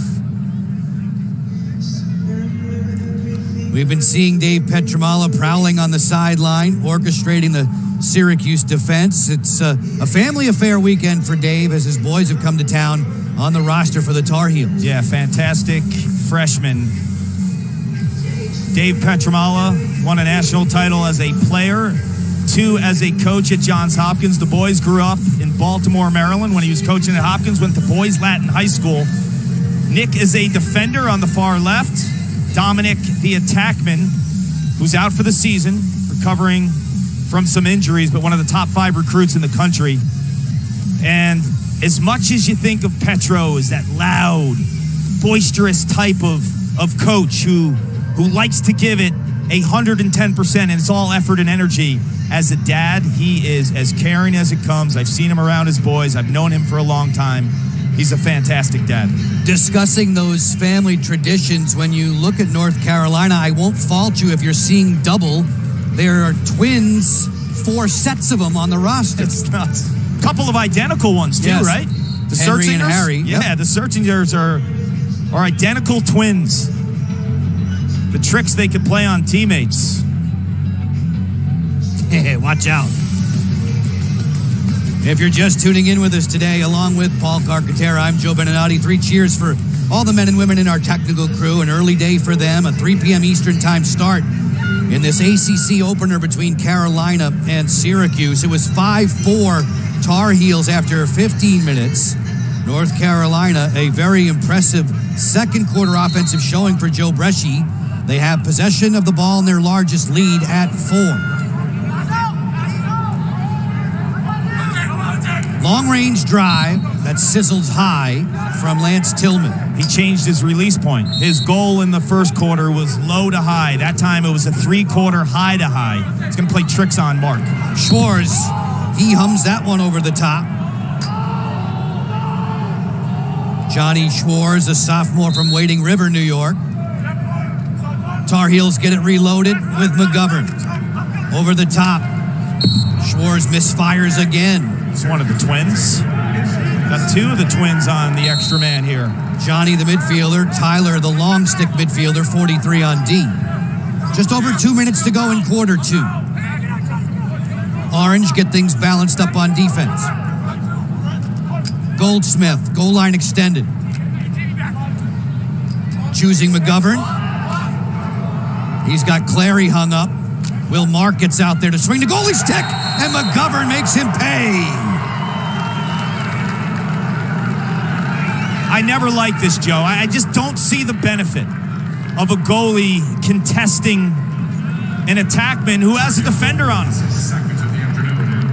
We've been seeing Dave Petramala prowling on the sideline, orchestrating the Syracuse defense. It's a family affair weekend for Dave as his boys have come to town on the roster for the Tar Heels. Yeah, fantastic freshman. Dave Petramala won a national title as a player, 2 as a coach at Johns Hopkins. The boys grew up in Baltimore, Maryland. When he was coaching at Hopkins, went to Boys Latin High School. Nick is a defender on the far left. Dominic, the attackman, who's out for the season, recovering from some injuries, but one of the top 5 recruits in the country. And as much as you think of Petro as that loud, boisterous type of coach who likes to give it 110%, and it's all effort and energy, as a dad, he is as caring as it comes. I've seen him around his boys. I've known him for a long time. He's a fantastic dad. Discussing those family traditions, when you look at North Carolina, I won't fault you if you're seeing double. There are twins, 4 sets of them on the roster. It's nuts. A couple of identical ones, too, yes. right? The Henry Schertzingers? and Harry. Yeah, yep. The Schertzingers are identical twins. The tricks they could play on teammates. Watch out. If you're just tuning in with us today, along with Paul Carcaterra, I'm Joe Beninati. 3 cheers for all the men and women in our technical crew. An early day for them, a 3 p.m. Eastern time start in this ACC opener between Carolina and Syracuse. It was 5-4 Tar Heels after 15 minutes. North Carolina, a very impressive second quarter offensive showing for Joe Bresci. They have possession of the ball in their largest lead at 4. Long-range drive that sizzles high from Lance Tillman. He changed his release point. His goal in the first quarter was low to high. That time it was a 3-quarter high to high. He's going to play tricks on Mark. Schwarz, he hums that one over the top. Johnny Schwarz, a sophomore from Wading River, New York. Tar Heels get it reloaded with McGovern. Over the top. Schwarz misfires again. It's one of the twins. Got 2 of the twins on the extra man here. Johnny, the midfielder. Tyler, the long stick midfielder, 43 on D. Just over 2 minutes to go in quarter 2. Orange get things balanced up on defense. Goldsmith, goal line extended. Choosing McGovern. He's got Clary hung up. Will Mark gets out there to swing the goalie stick, and McGovern makes him pay. I never liked this, Joe. I just don't see the benefit. of a goalie contesting an attackman who has a defender on him.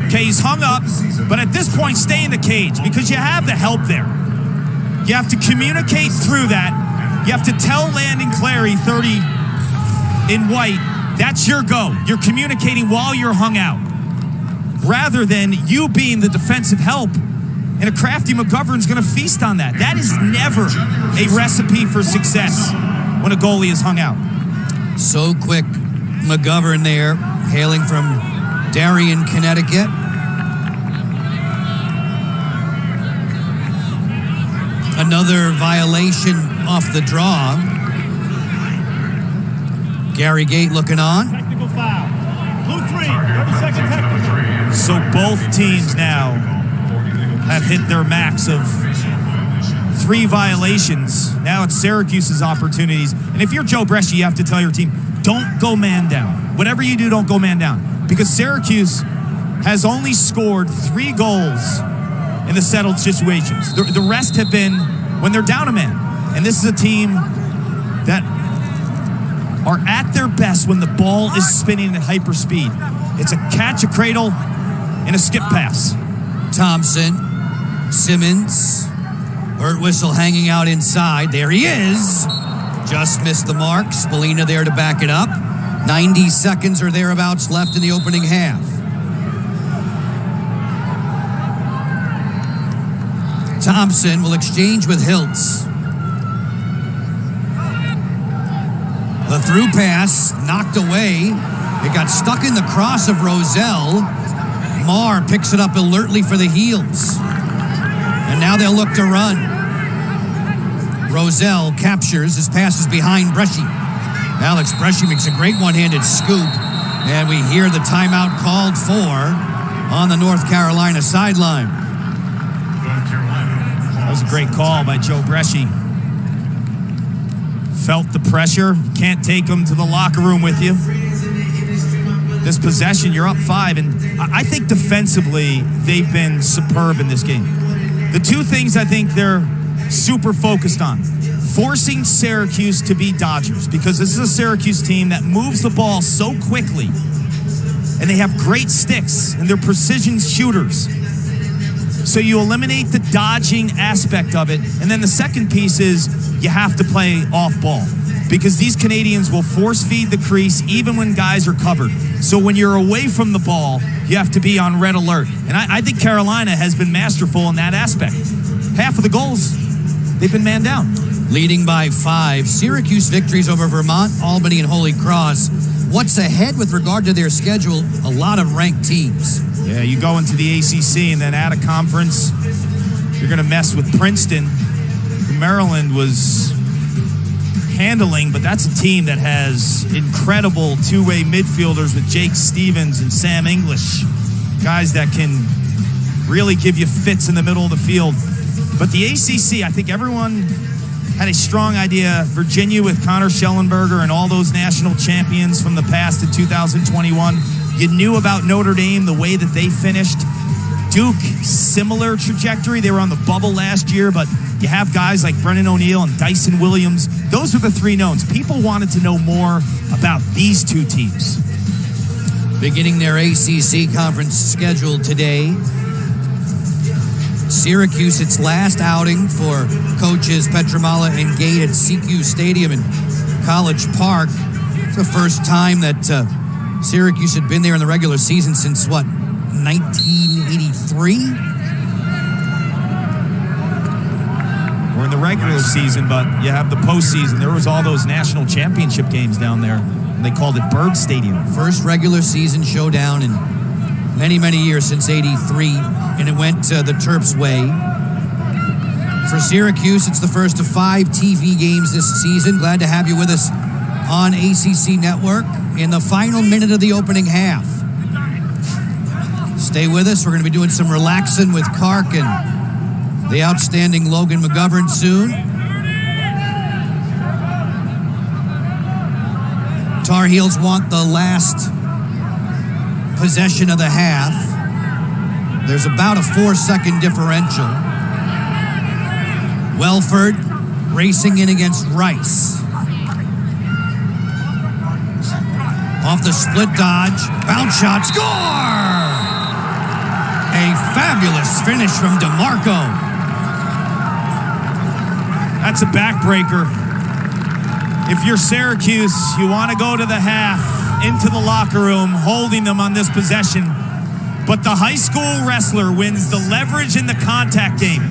Okay, he's hung up, but at this point, stay in the cage because you have the help there. You have to communicate through that. You have to tell Landon Clary, 30 in white, that's your go. You're communicating while you're hung out, rather than you being the defensive help. And a crafty McGovern's going to feast on that. That is never a recipe for success when a goalie is hung out. So quick, McGovern there, hailing from Darien, Connecticut. Another violation off the draw. Gary Gate looking on. Technical foul. Blue 3, 30-second technical. So both teams now have hit their max of 3 violations. Now it's Syracuse's opportunities. And if you're Joe Bresci, you have to tell your team, don't go man down. Whatever you do, don't go man down. Because Syracuse has only scored 3 goals in the settled situations. The rest have been when they're down a man. And this is a team that are at their best when the ball is spinning at hyperspeed. It's a catch, a cradle, and a skip pass. Thomson, Simmons, Birtwistle hanging out inside. There he is. Just missed the mark. Spallina there to back it up. 90 seconds or thereabouts left in the opening half. Thomson will exchange with Hiltz. The through pass knocked away. It got stuck in the cross of Roselle. Marr picks it up alertly for the Heels. And now they'll look to run. Roselle captures. His pass is behind Bresci. Alex Bresci makes a great one-handed scoop. And we hear the timeout called for on the North Carolina sideline. That was a great call by Joe Bresci. Felt the pressure. Can't take them to the locker room with you. This possession, you're up 5. And I think defensively, they've been superb in this game. The 2 things I think they're super focused on. Forcing Syracuse to be Dodgers, because this is a Syracuse team that moves the ball so quickly. And they have great sticks, and they're precision shooters. So you eliminate the dodging aspect of it. And then the second piece is you have to play off ball, because these Canadians will force feed the crease even when guys are covered. So when you're away from the ball, you have to be on red alert. And I think Carolina has been masterful in that aspect. Half of the goals, they've been man down. Leading by 5. Syracuse victories over Vermont, Albany, and Holy Cross. What's ahead with regard to their schedule? A lot of ranked teams. Yeah, you go into the ACC and then at a conference, you're going to mess with Princeton. Maryland was handling, but that's a team that has incredible 2-way midfielders with Jake Stevens and Sam English. Guys that can really give you fits in the middle of the field. But the ACC, I think everyone had a strong idea. Virginia with Connor Schellenberger and all those national champions from the past in 2021. You knew about Notre Dame, the way that they finished. Duke, similar trajectory. They were on the bubble last year, but you have guys like Brennan O'Neill and Dyson Williams. Those are the 3 knowns. People wanted to know more about these 2 teams. Beginning their ACC conference schedule today. Syracuse, its last outing for coaches Petramala and Gate at CQ Stadium in College Park. It's the first time that Syracuse had been there in the regular season since, 1983? We're in the regular season, but you have the postseason. There was all those national championship games down there. And they called it Bird Stadium. First regular season showdown in many, many years since 83, and it went the Terps' way. For Syracuse, it's the first of 5 TV games this season. Glad to have you with us on ACC Network in the final minute of the opening half. Stay with us. We're going to be doing some relaxing with Kark and the outstanding Logan McGovern soon. Tar Heels want the last possession of the half. There's about a 4-second differential. Wellford racing in against Rice. Off the split dodge, bounce shot, score! A fabulous finish from DeMarco. That's a backbreaker. If you're Syracuse, you want to go to the half, into the locker room, holding them on this possession. But the high school wrestler wins the leverage in the contact game.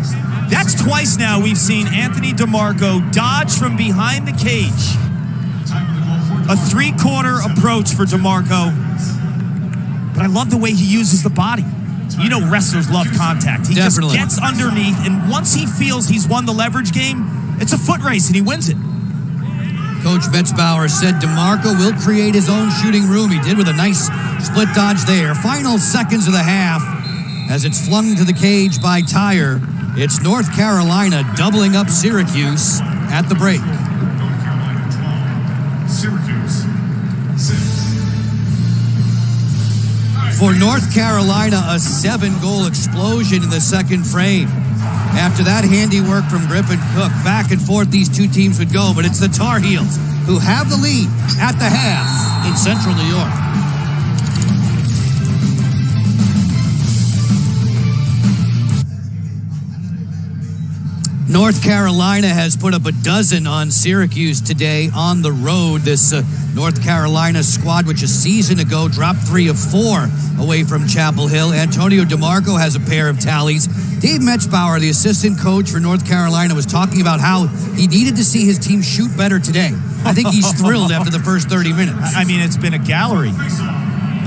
That's twice now we've seen Anthony DeMarco dodge from behind the cage. A three-quarter approach for DeMarco. But I love the way he uses the body. You know wrestlers love contact. He Definitely. just gets underneath, and once he feels he's won the leverage game, it's a foot race, and he wins it. Coach Metzbauer said DeMarco will create his own shooting room. He did with a nice split dodge there. Final seconds of the half as it's flung to the cage by Tyre. It's North Carolina doubling up Syracuse at the break. Syracuse, 6. For North Carolina, a 7-goal explosion in the second frame. After that handiwork from Griffin Cook, back and forth these two teams would go, but it's the Tar Heels who have the lead at the half in Central New York. North Carolina has put up a dozen on Syracuse today on the road. This North Carolina squad, which a season ago dropped 3 of 4 away from Chapel Hill. Antonio DeMarco has a pair of tallies. Dave Metzbauer, the assistant coach for North Carolina, was talking about how he needed to see his team shoot better today. I think he's thrilled after the first 30 minutes. I mean, it's been a gallery.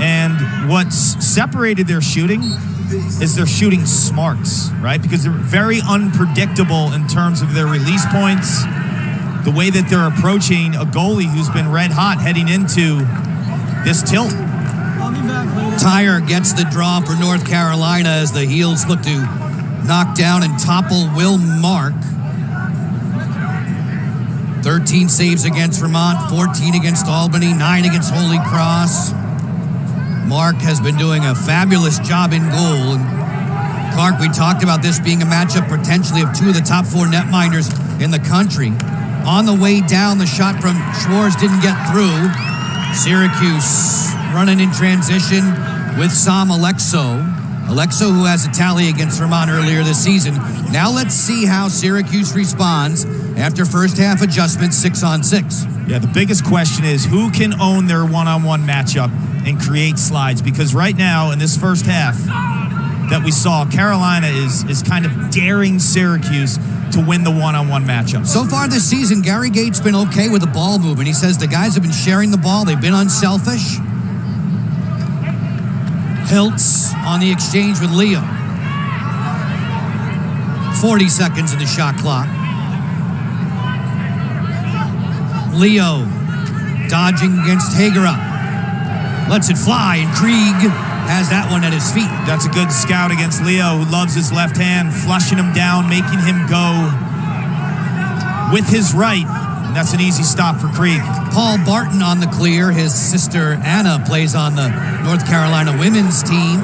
And what's separated their shooting is their shooting smarts, right? Because they're very unpredictable in terms of their release points, the way that they're approaching a goalie who's been red hot heading into this tilt. Tyre gets the draw for North Carolina as the Heels look to knock down and topple Will Mark. 13 saves against Vermont, 14 against Albany, 9 against Holy Cross. Mark has been doing a fabulous job in goal. And Clark, we talked about this being a matchup potentially of 2 of the top 4 netminders in the country. On the way down, the shot from Schwarz didn't get through. Syracuse running in transition with Sam Alexo. Alexo, who has a tally against Vermont earlier this season. Now let's see how Syracuse responds after first half adjustments 6-on-6. Yeah, the biggest question is who can own their one-on-one matchup and create slides, because right now in this first half that we saw, Carolina is kind of daring Syracuse to win the one-on-one matchup. So far this season, Gary Gates been okay with the ball movement. He says the guys have been sharing the ball. They've been unselfish. Hiltz on the exchange with Leo. 40 seconds in the shot clock. Leo dodging against Hagerup. Lets it fly, and Krieg has that one at his feet. That's a good scout against Leo, who loves his left hand, flushing him down, making him go with his right. And that's an easy stop for Krieg. Paul Barton on the clear. His sister Anna plays on the North Carolina women's team.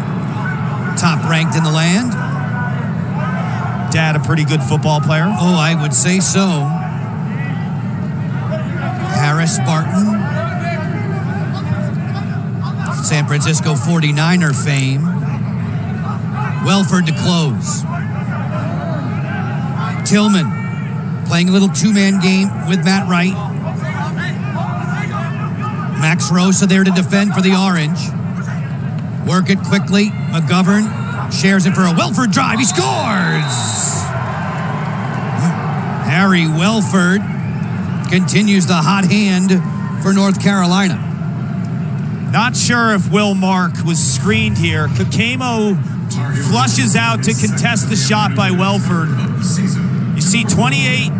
Top ranked in the land. Dad, a pretty good football player. Oh, I would say so. Harris Barton. San Francisco 49er fame. Wellford to close. Tillman playing a little 2-man game with Matt Wright. Max Rosa there to defend for the Orange. Work it quickly. McGovern shares it for a Wellford drive. He scores! Harry Wellford continues the hot hand for North Carolina. Not sure if Will Mark was screened here. Kakemo flushes out to contest the shot by Wellford. You see 28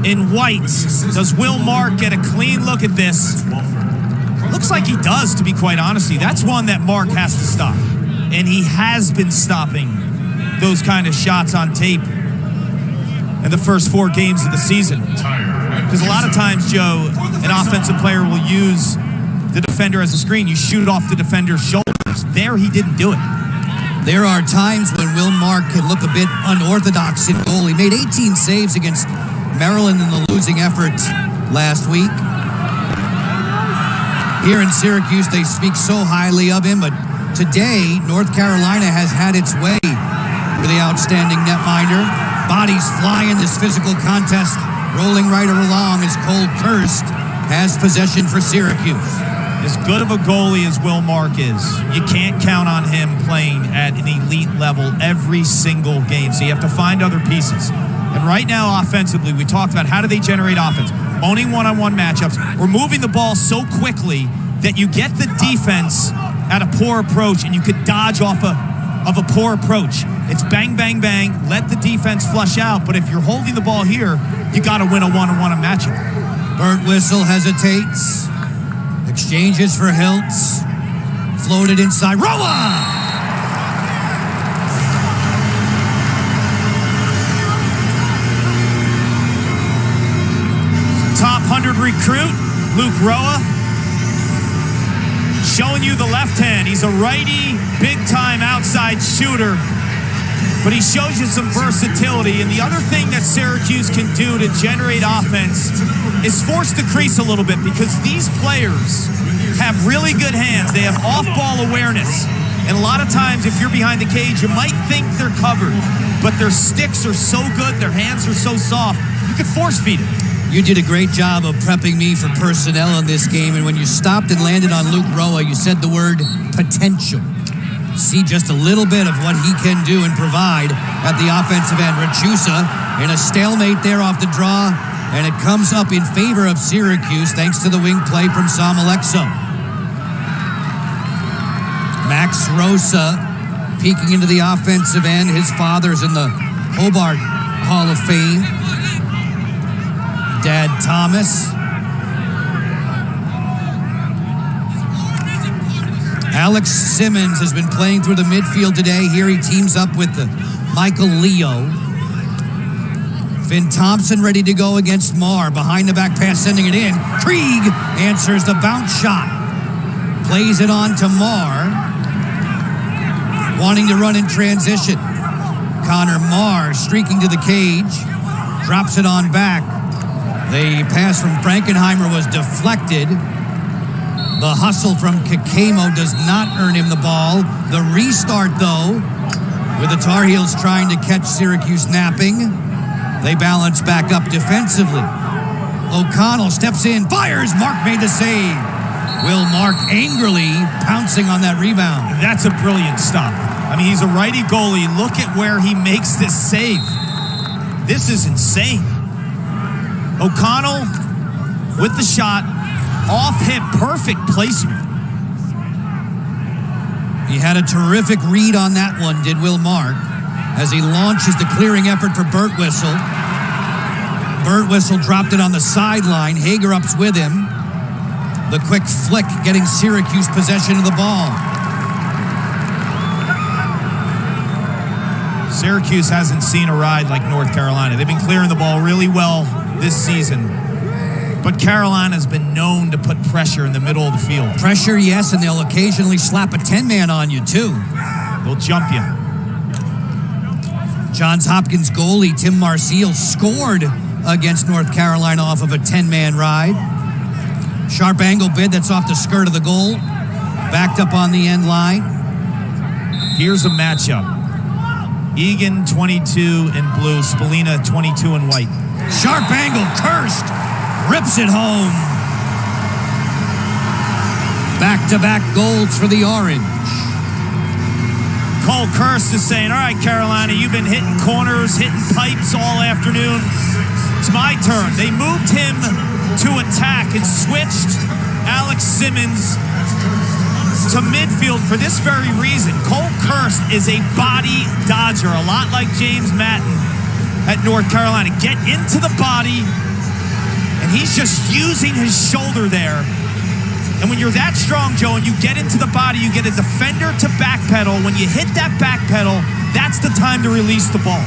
in white. Does Will Mark get a clean look at this? Looks like he does, to be quite honest. That's one that Mark has to stop. And he has been stopping those kind of shots on tape in the first 4 games of the season. Because a lot of times, Joe, an offensive player will use the defender as a screen. You shoot off the defender's shoulders. There, he didn't do it. There are times when Will Mark can look a bit unorthodox in goal. He made 18 saves against Maryland in the losing effort last week. Here in Syracuse, they speak so highly of him, but today, North Carolina has had its way with the outstanding netminder. Bodies fly in this physical contest, rolling right along as Kirst has possession for Syracuse. As good of a goalie as Will Mark is, you can't count on him playing at an elite level every single game. So you have to find other pieces. And right now, offensively, we talked about how do they generate offense? Owning one-on-one matchups. We're moving the ball so quickly that you get the defense at a poor approach and you could dodge off of a poor approach. It's bang, bang, bang. Let the defense flush out. But if you're holding the ball here, you got to win a one-on-one matchup. Birtwistle hesitates. Exchanges for Hiltz. Floated inside. Rhoa! Top 100 recruit, Rhoa, showing you the left hand. He's a righty, big-time outside shooter, but he shows you some versatility. And the other thing that Syracuse can do to generate offense is force the crease a little bit, because these players have really good hands. They have off-ball awareness. And a lot of times, if you're behind the cage, you might think they're covered, but their sticks are so good, their hands are so soft, you could force feed it. You did a great job of prepping me for personnel in this game, and when you stopped and landed on Rhoa, you said the word potential. See just a little bit of what he can do and provide at the offensive end. Rachusa in a stalemate there off the draw, and it comes up in favor of Syracuse thanks to the wing play from Sam Alexo. Max Rosa peeking into the offensive end. His father's in the Hobart Hall of Fame. Dad Thomas. Alex Simmons has been playing through the midfield today. Here he teams up with Michael Leo. Finn Thomson ready to go against Marr. Behind the back pass, sending it in. Krieg answers the bounce shot. Plays it on to Marr. Wanting to run in transition. Connor Marr streaking to the cage. Drops it on back. The pass from Frankenheimer was deflected. The hustle from Kakemo does not earn him the ball. The restart, though, with the Tar Heels trying to catch Syracuse napping. They balance back up defensively. O'Connell steps in, fires. Mark made the save. Will Mark angrily pouncing on that rebound. That's a brilliant stop. I mean, he's a righty goalie. Look at where he makes this save. This is insane. O'Connell with the shot, off hip, perfect placement. He had a terrific read on that one, did Will Mark, as he launches the clearing effort for Birtwistle. Birtwistle dropped it on the sideline. Hager ups with him. The quick flick getting Syracuse possession of the ball. Syracuse hasn't seen a ride like North Carolina. They've been clearing the ball really well this season. But Carolina's been known to put pressure in the middle of the field. Pressure, yes, and they'll occasionally slap a 10-man on you, too. They'll jump you. Johns Hopkins goalie Tim Marseille scored against North Carolina off of a 10-man ride. Sharp angle bid that's off the skirt of the goal. Backed up on the end line. Here's a matchup. Egan, 22 in blue. Spallina, 22 in white. Sharp angle. Kirst rips it home. Back-to-back goals for the Orange. Cole Kirst is saying, all right, Carolina, you've been hitting corners, hitting pipes all afternoon. It's my turn. They moved him to attack and switched Alex Simmons to midfield for this very reason. Cole Kirst is a body dodger, a lot like James Matan at North Carolina. Get into the body, and he's just using his shoulder there. And when you're that strong, Joe, and you get into the body, you get a defender to backpedal. When you hit that backpedal, that's the time to release the ball.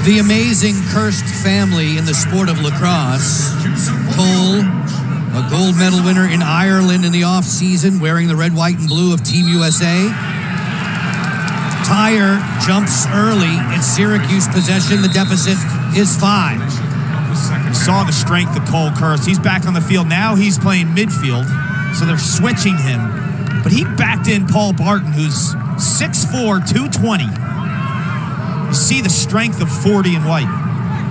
The amazing Kirst family in the sport of lacrosse. Cole, a gold medal winner in Ireland in the off-season, wearing the red, white, and blue of Team USA. Tyre jumps early. It's Syracuse possession. The deficit is 5. You saw the strength of Cole Kirst. He's back on the field. Now he's playing midfield. so they're switching him. But he backed in Paul Barton, who's 6'4", 220. You see the strength of 40 in white.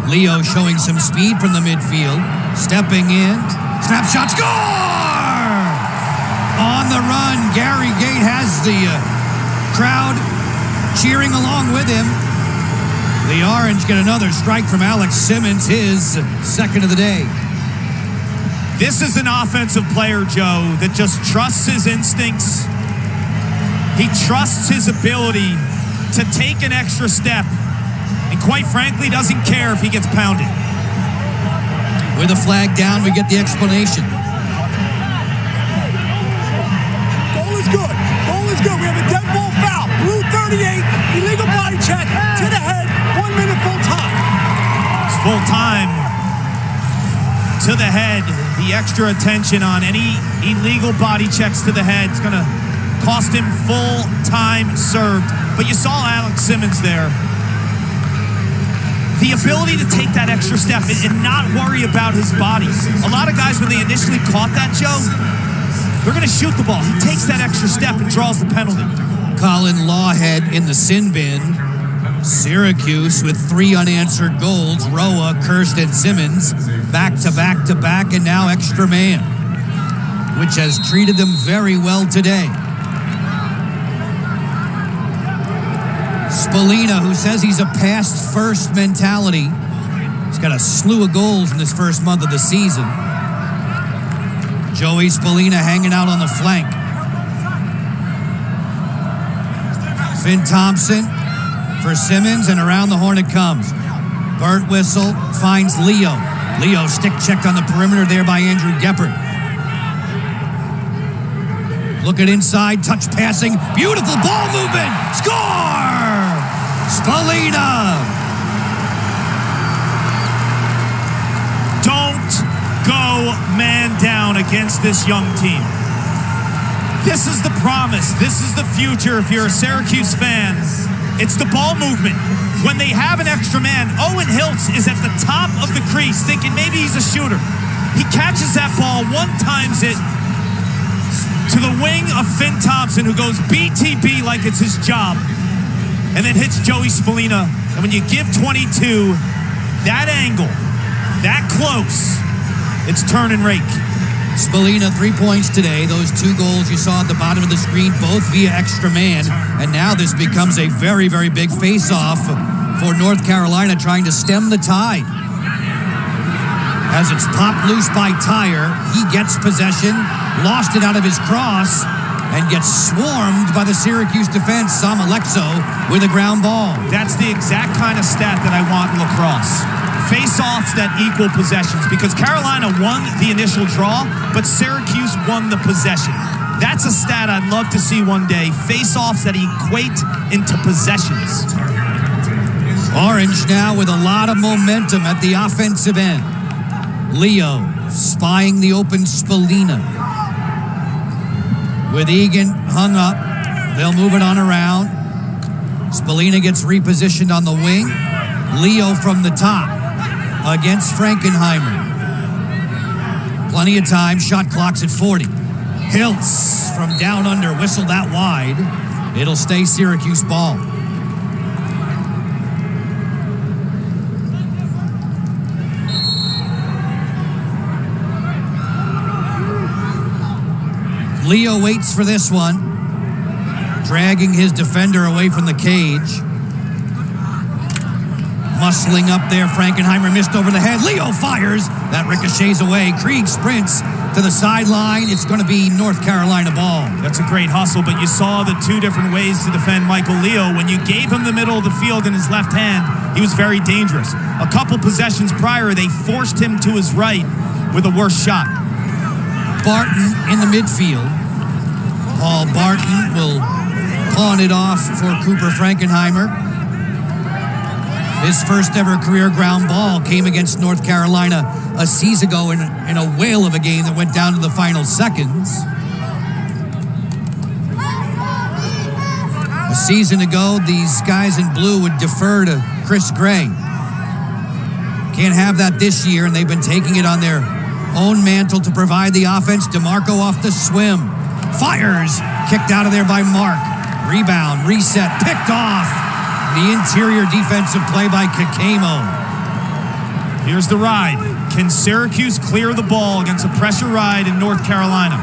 Leo showing some speed from the midfield. Stepping in. Snapshot, score! On the run, Gary Gate has the crowd cheering along with him. The Orange get another strike from Alex Simmons, his second of the day. This is an offensive player, Joe, that just trusts his instincts. He trusts his ability to take an extra step, and quite frankly, doesn't care if he gets pounded. With a flag down, we get the explanation. Goal is good. Goal is good. We have a dead ball foul. Blue 38, illegal body check to the head. 1 minute full time. It's full time to the head. The extra attention on any illegal body checks to the head is going to cost him full time served. But you saw Alex Simmons there. The ability to take that extra step and not worry about his body. A lot of guys, when they initially caught that, Joe, they're going to shoot the ball. He takes that extra step and draws the penalty. Colin Lawhead in the sin bin. Syracuse with 3 unanswered goals. Rhoa, Kirst, and Simmons back to back to back, and now extra man, which has treated them very well today. Spallina, who says he's a past-first mentality. He's got a slew of goals in this first month of the season. Joey Spallina hanging out on the flank. Finn Thomson for Simmons, and around the horn it comes. Birtwistle finds Leo. Leo stick checked on the perimeter there by Andrew Geppert. Look at inside, touch passing, beautiful ball movement, score! Spallina! Don't go man down against this young team. This is the promise. This is the future if you're a Syracuse fan. It's the ball movement. When they have an extra man, Owen Hiltz is at the top of the crease thinking maybe he's a shooter. He catches that ball, one-times it to the wing of Finn Thomson, who goes BTB like it's his job, and then hits Joey Spallina. And when you give 22 that angle, that close, it's turn and rake. Spallina, 3 points today. Those 2 goals you saw at the bottom of the screen, both via extra man. And now this becomes a very, very big face-off for North Carolina, trying to stem the tide. As it's popped loose by Tyre, he gets possession, lost it out of his cross, and gets swarmed by the Syracuse defense. Sam Alexo with a ground ball. That's the exact kind of stat that I want in lacrosse. Face-offs that equal possessions, because Carolina won the initial draw, but Syracuse won the possession. That's a stat I'd love to see one day. Face-offs that equate into possessions. Orange now with a lot of momentum at the offensive end. Leo spying the open Spallina. With Egan hung up, they'll move it on around. Spallina gets repositioned on the wing. Leo from the top against Frankenheimer. Plenty of time, shot clock's at 40. Hiltz from down under, whistled that wide. It'll stay Syracuse ball. Leo waits for this one, dragging his defender away from the cage. Muscling up there, Frankenheimer missed over the head. Leo fires. That ricochets away. Krieg sprints to the sideline. It's going to be North Carolina ball. That's a great hustle, but you saw the 2 different ways to defend Michael Leo. When you gave him the middle of the field in his left hand, he was very dangerous. A couple possessions prior, they forced him to his right with a worse shot. Barton in the midfield. Paul Barton will pawn it off for Cooper Frankenheimer. His first ever career ground ball came against North Carolina a season ago in a whale of a game that went down to the final seconds. A season ago, these guys in blue would defer to Chris Gray. Can't have that this year, and they've been taking it on their Own mantle to provide the offense. DeMarco off the swim. Fires. Kicked out of there by Mark. Rebound. Reset. Picked off. The interior defensive play by Kakemo. Here's the ride. Can Syracuse clear the ball against a pressure ride in North Carolina?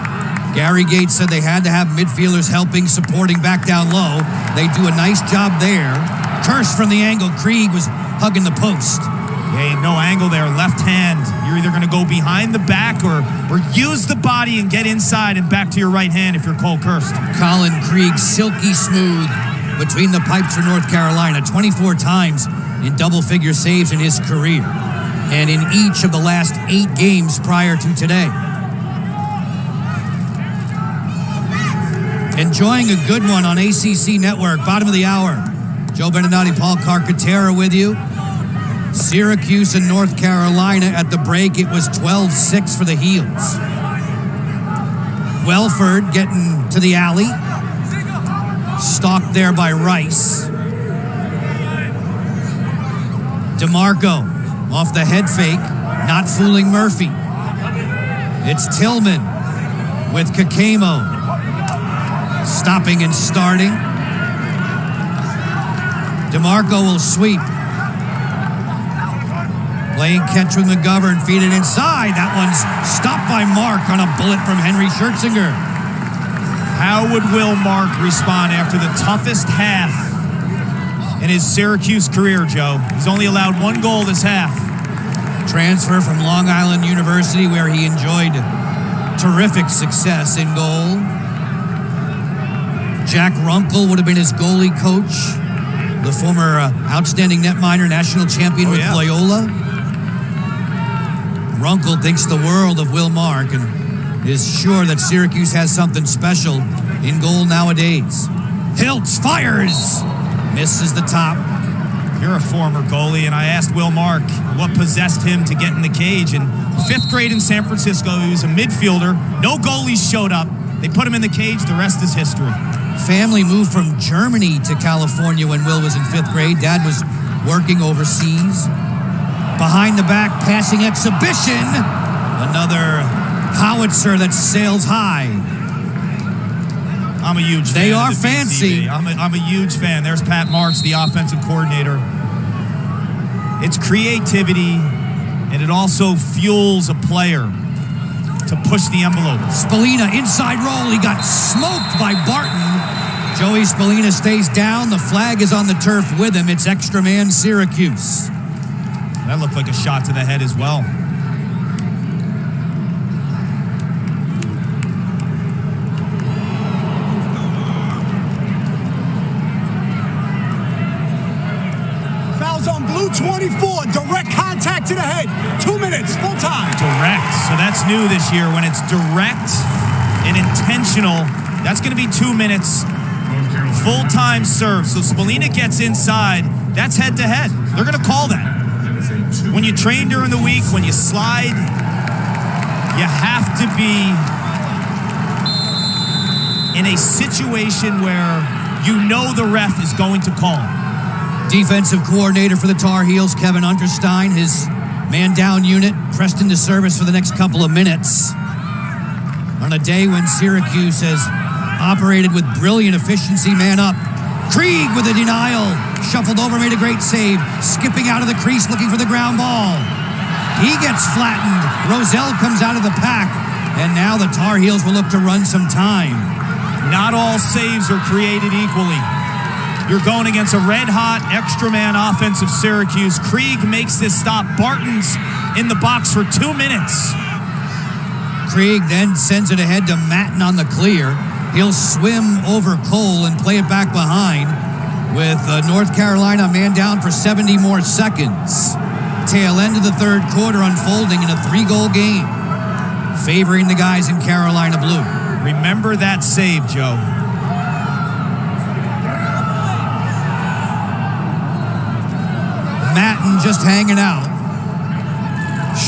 Gary Gates said they had to have midfielders helping, supporting back down low. They do a nice job there. Kirst from the angle. Krieg was hugging the post. Hey, no angle there. Left hand. You're either going to go behind the back or use the body and get inside and back to your right hand if you're Cole Kirst. Colin Krieg, silky smooth between the pipes for North Carolina. 24 times in double-figure saves in his career. And in each of the last 8 games prior to today. Enjoying a good one on ACC Network. Bottom of the hour. Joe Beninati, Paul Carcaterra with you. Syracuse and North Carolina at the break. It was 12-6 for the Heels. Wellford getting to the alley. Stalked there by Rice. DeMarco off the head fake. Not fooling Murphy. It's Tillman with Kakemo. Stopping and starting. DeMarco will sweep. Playing catch with McGovern, feed it inside. That one's stopped by Mark on a bullet from Henry Schertzinger. How would Will Mark respond after the toughest half in his Syracuse career, Joe? He's only allowed 1 goal this half. Transfer from Long Island University, where he enjoyed terrific success in goal. Jack Runkle would have been his goalie coach. The former outstanding netminder, national champion with Loyola. Runkle thinks the world of Will Mark and is sure that Syracuse has something special in goal nowadays. Hiltz fires. Misses the top. You're a former goalie, and I asked Will Mark what possessed him to get in the cage. In 5th grade in San Francisco, he was a midfielder. No goalies showed up. They put him in the cage. The rest is history. Family moved from Germany to California when Will was in 5th grade. Dad was working overseas. Behind the back, passing exhibition. Another howitzer that sails high. I'm a huge fan. They are of the fancy. BCB. I'm a huge fan. There's Pat Marks, the offensive coordinator. It's creativity, and it also fuels a player to push the envelope. Spallina, inside roll. He got smoked by Barton. Joey Spallina stays down. The flag is on the turf with him. It's extra man Syracuse. That looked like a shot to the head as well. Fouls on blue 24. Direct contact to the head. 2 minutes, full time. Direct. So that's new this year. When it's direct and intentional, that's going to be 2 minutes. Full-time serve. So Spallina gets inside. That's head-to-head. They're going to call that. When you train during the week, when you slide, you have to be in a situation where you know the ref is going to call it. Defensive coordinator for the Tar Heels, Kevin Unterstein, his man-down unit pressed into service for the next couple of minutes. On a day when Syracuse has operated with brilliant efficiency, man up. Krieg with a denial. Shuffled over, made a great save. Skipping out of the crease, looking for the ground ball. He gets flattened. Roselle comes out of the pack. And now the Tar Heels will look to run some time. Not all saves are created equally. You're going against a red-hot extra-man offense of Syracuse. Krieg makes this stop. Barton's in the box for 2 minutes. Krieg then sends it ahead to Matan on the clear. He'll swim over Cole and play it back behind with North Carolina man down for 70 more seconds. Tail end of the 3rd quarter unfolding in a 3-goal game, favoring the guys in Carolina blue. Remember that save, Joe. Matan just hanging out.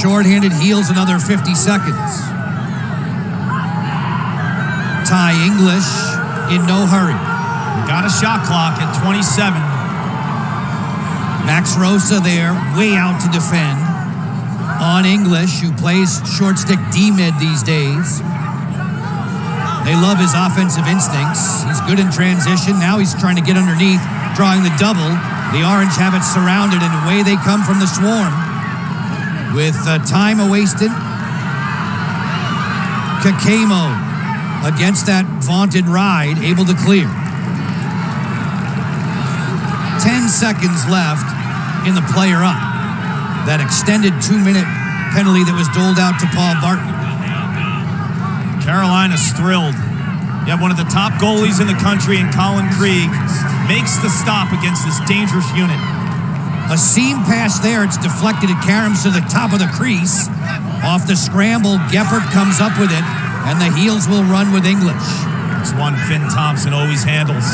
Short-handed Heels another 50 seconds. Ty English in no hurry. Got a shot clock at 27. Max Rosa there, way out to defend. on English, who plays short stick D-mid these days. They love his offensive instincts. He's good in transition. Now he's trying to get underneath, drawing the double. The Orange have it surrounded, and away they come from the swarm. With time wasted, Kakemo against that vaunted ride, able to clear. 10 seconds left in the player up. That extended 2-minute penalty that was doled out to Paul Barton. Carolina's thrilled. You have one of the top goalies in the country in Colin Krieg makes the stop against this dangerous unit. A seam pass there. It's deflected. It caroms to the top of the crease. Off the scramble, Geppert comes up with it, and the Heels will run with English. It's one Finn Thomson always handles.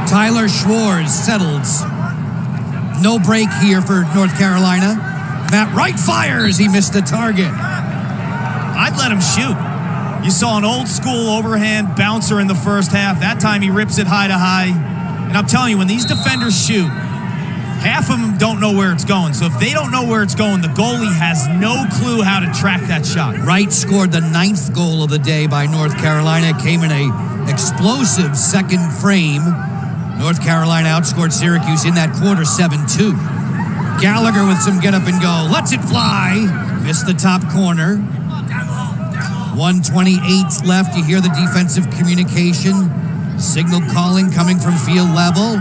Tyler Schwarz settles. No break here for North Carolina. Matt Wright fires. He missed the target. I'd let him shoot. You saw an old school overhand bouncer in the first half. That time he rips it high to high. And I'm telling you, when these defenders shoot, half of them don't know where it's going. So if they don't know where it's going, the goalie has no clue how to track that shot. Wright scored the 9th goal of the day by North Carolina. It came in a explosive second frame. North Carolina outscored Syracuse in that quarter 7-2. Gallagher with some get up and go. Lets it fly. Missed the top corner. 1:28 left. You hear the defensive communication. Signal calling coming from field level.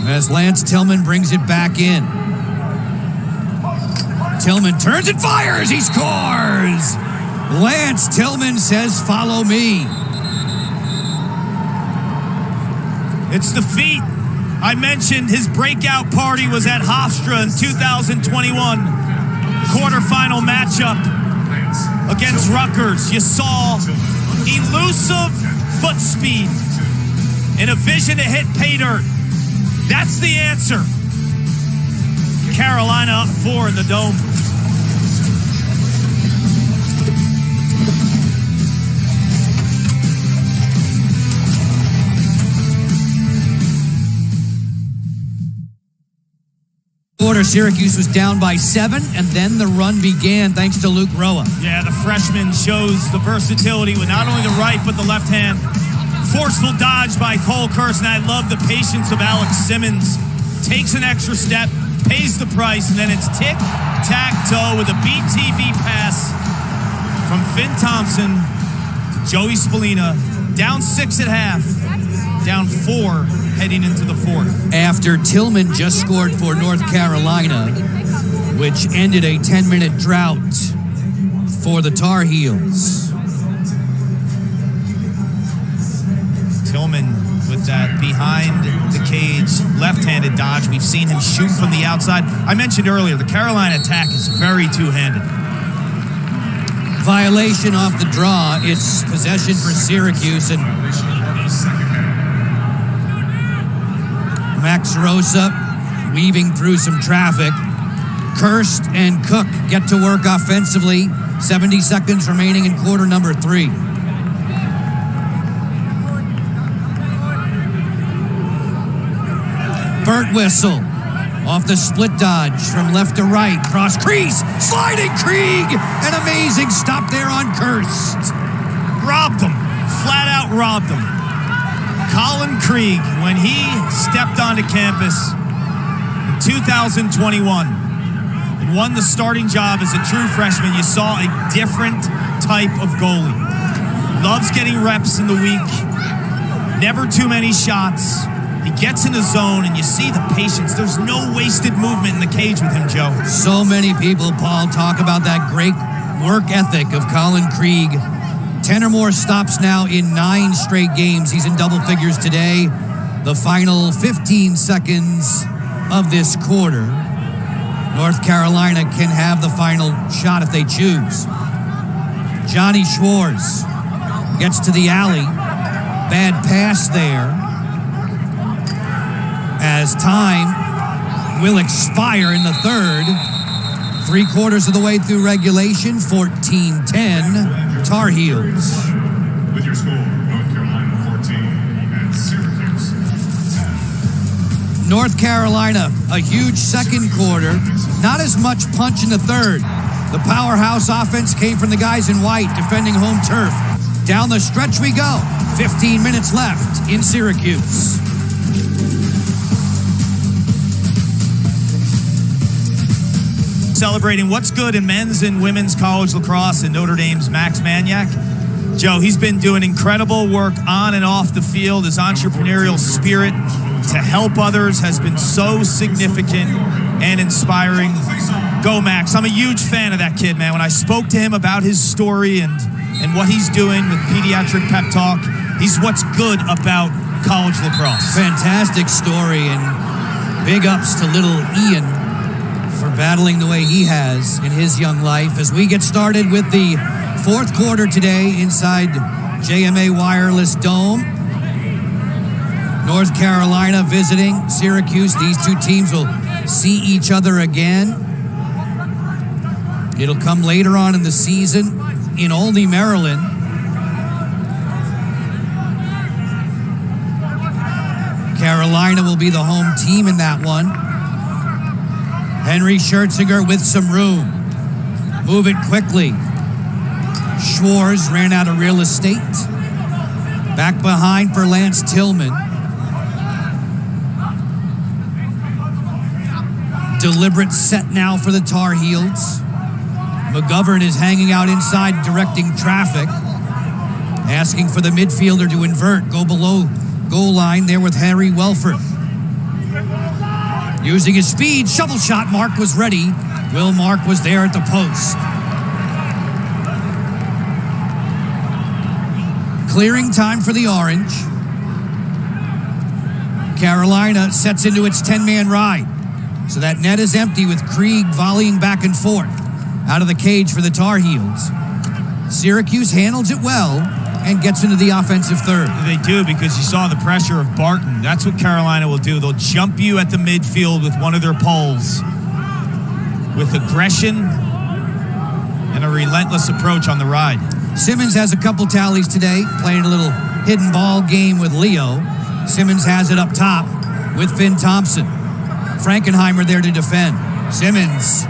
As Lance Tillman brings it back in. Tillman turns and fires. He scores. Lance Tillman says, "Follow me." It's the feat. I mentioned his breakout party was at Hofstra in 2021. Quarterfinal matchup against Rutgers. You saw elusive foot speed and a vision to hit pay dirt. That's the answer. Carolina up 4 in the Dome. Quarter, Syracuse was down by 7, and then the run began thanks to Luke Rhoa. Yeah, the freshman shows the versatility with not only the right but the left hand. Forceful dodge by Cole Kirst, and I love the patience of Alex Simmons. Takes an extra step, pays the price, and then it's tic-tac-toe with a BTV pass from Finn Thomson to Joey Spallina. Down 6 at half, down 4 heading into the 4th. After Tillman just scored for North Carolina, which ended a 10-minute drought for the Tar Heels. Tillman with that behind the cage left-handed dodge. We've seen him shoot from the outside. I mentioned earlier, the Carolina attack is very two-handed. Violation off the draw. It's possession for Syracuse, and Max Rosa weaving through some traffic. Kirst and Cook get to work offensively. 70 seconds remaining in quarter number 3. Birtwistle off the split dodge from left to right. Cross crease. Sliding Krieg. An amazing stop there on Kirst. Robbed him. Flat out robbed him. Colin Krieg, when he stepped onto campus in 2021 and won the starting job as a true freshman, you saw a different type of goalie. Loves getting reps in the week. Never too many shots. He gets in the zone, and you see the patience. There's no wasted movement in the cage with him, Joe. So many people, Paul, talk about that great work ethic of Colin Krieg. 10 or more stops now in 9 straight games. He's in double figures today. The final 15 seconds of this quarter. North Carolina can have the final shot if they choose. Johnny Schwarz gets to the alley. Bad pass there. As time will expire in the 3rd. 3/4 of the way through regulation, 14-10, Tar Heels. With your score, North Carolina 14 and Syracuse 10. North Carolina, a huge second quarter. Not as much punch in the third. The powerhouse offense came from the guys in white defending home turf. Down the stretch we go. 15 minutes left in Syracuse. Celebrating what's good in men's and women's college lacrosse in Notre Dame's Max Maniak. Joe, he's been doing incredible work on and off the field. His entrepreneurial spirit to help others has been so significant and inspiring. Go, Max. I'm a huge fan of that kid, man. When I spoke to him about his story and what he's doing with Pediatric Pep Talk, he's what's good about college lacrosse. Fantastic story, and big ups to little Ian for battling the way he has in his young life. As we get started with the fourth quarter today inside JMA Wireless Dome. North Carolina visiting Syracuse. These two teams will see each other again. It'll come later on in the season in Olney, Maryland. Carolina will be the home team in that one. Henry Schertzinger with some room. Move it quickly. Schwarz ran out of real estate. Back behind for Lance Tillman. Deliberate set now for the Tar Heels. McGovern is hanging out inside directing traffic. Asking for the midfielder to invert. Go below goal line there with Harry Wellford. Using his speed, shovel shot. Mark was ready. Will Mark was there at the post. Clearing time for the Orange. Carolina sets into its 10-man ride. So that net is empty with Krieg volleying back and forth out of the cage for the Tar Heels. Syracuse handles it well and gets into the offensive third. They do, because you saw the pressure of Barton. That's what Carolina will do. They'll jump you at the midfield with one of their poles with aggression and a relentless approach on the ride. Simmons has a couple tallies today, playing a little hidden ball game with Leo. Simmons has it up top with Finn Thomson. Frankenheimer there to defend. Simmons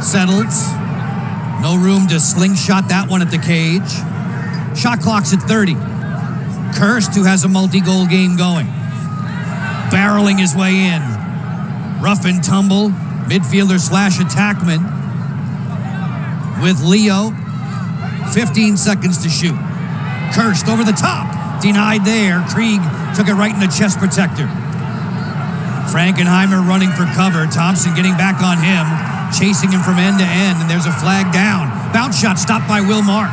settles. No room to slingshot that one at the cage. Shot clock's at 30. Kirst, who has a multi-goal game going. Barreling his way in. Rough and tumble. Midfielder slash attackman. With Leo. 15 seconds to shoot. Kirst over the top. Denied there. Krieg took it right in the chest protector. Frankenheimer running for cover. Thomson getting back on him. Chasing him from end to end. And there's a flag down. Bounce shot stopped by Will Mark.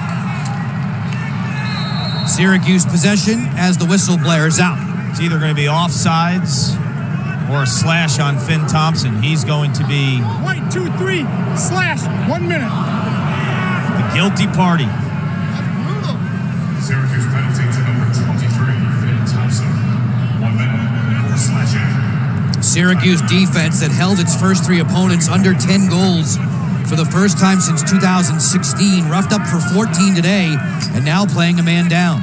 Syracuse possession as the whistle blares out. It's either going to be offsides or a slash on Finn Thomson. He's going to be... White, 2-3, slash, 1 minute. The guilty party. Syracuse penalty to number 23, Finn Thomson. 1 minute for slashing. Syracuse defense that held its first three opponents under 10 goals for the first time since 2016. Roughed up for 14 today and now playing a man down.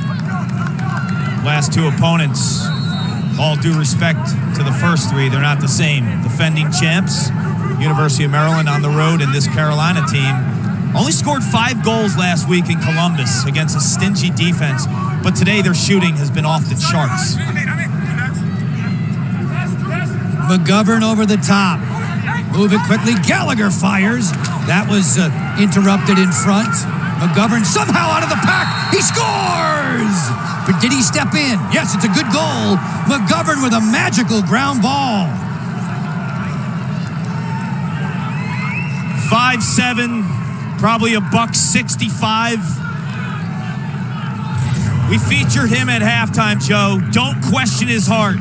Last two opponents, all due respect to the first three, they're not the same. Defending champs, University of Maryland on the road, and this Carolina team only scored 5 goals last week in Columbus against a stingy defense, but today their shooting has been off the charts. McGovern over the top. Move it quickly. Gallagher fires. That was interrupted in front. McGovern somehow out of the pack. He scores! But did he step in? Yes, it's a good goal. McGovern with a magical ground ball. 5'7", probably $165. We featured him at halftime, Joe. Don't question his heart.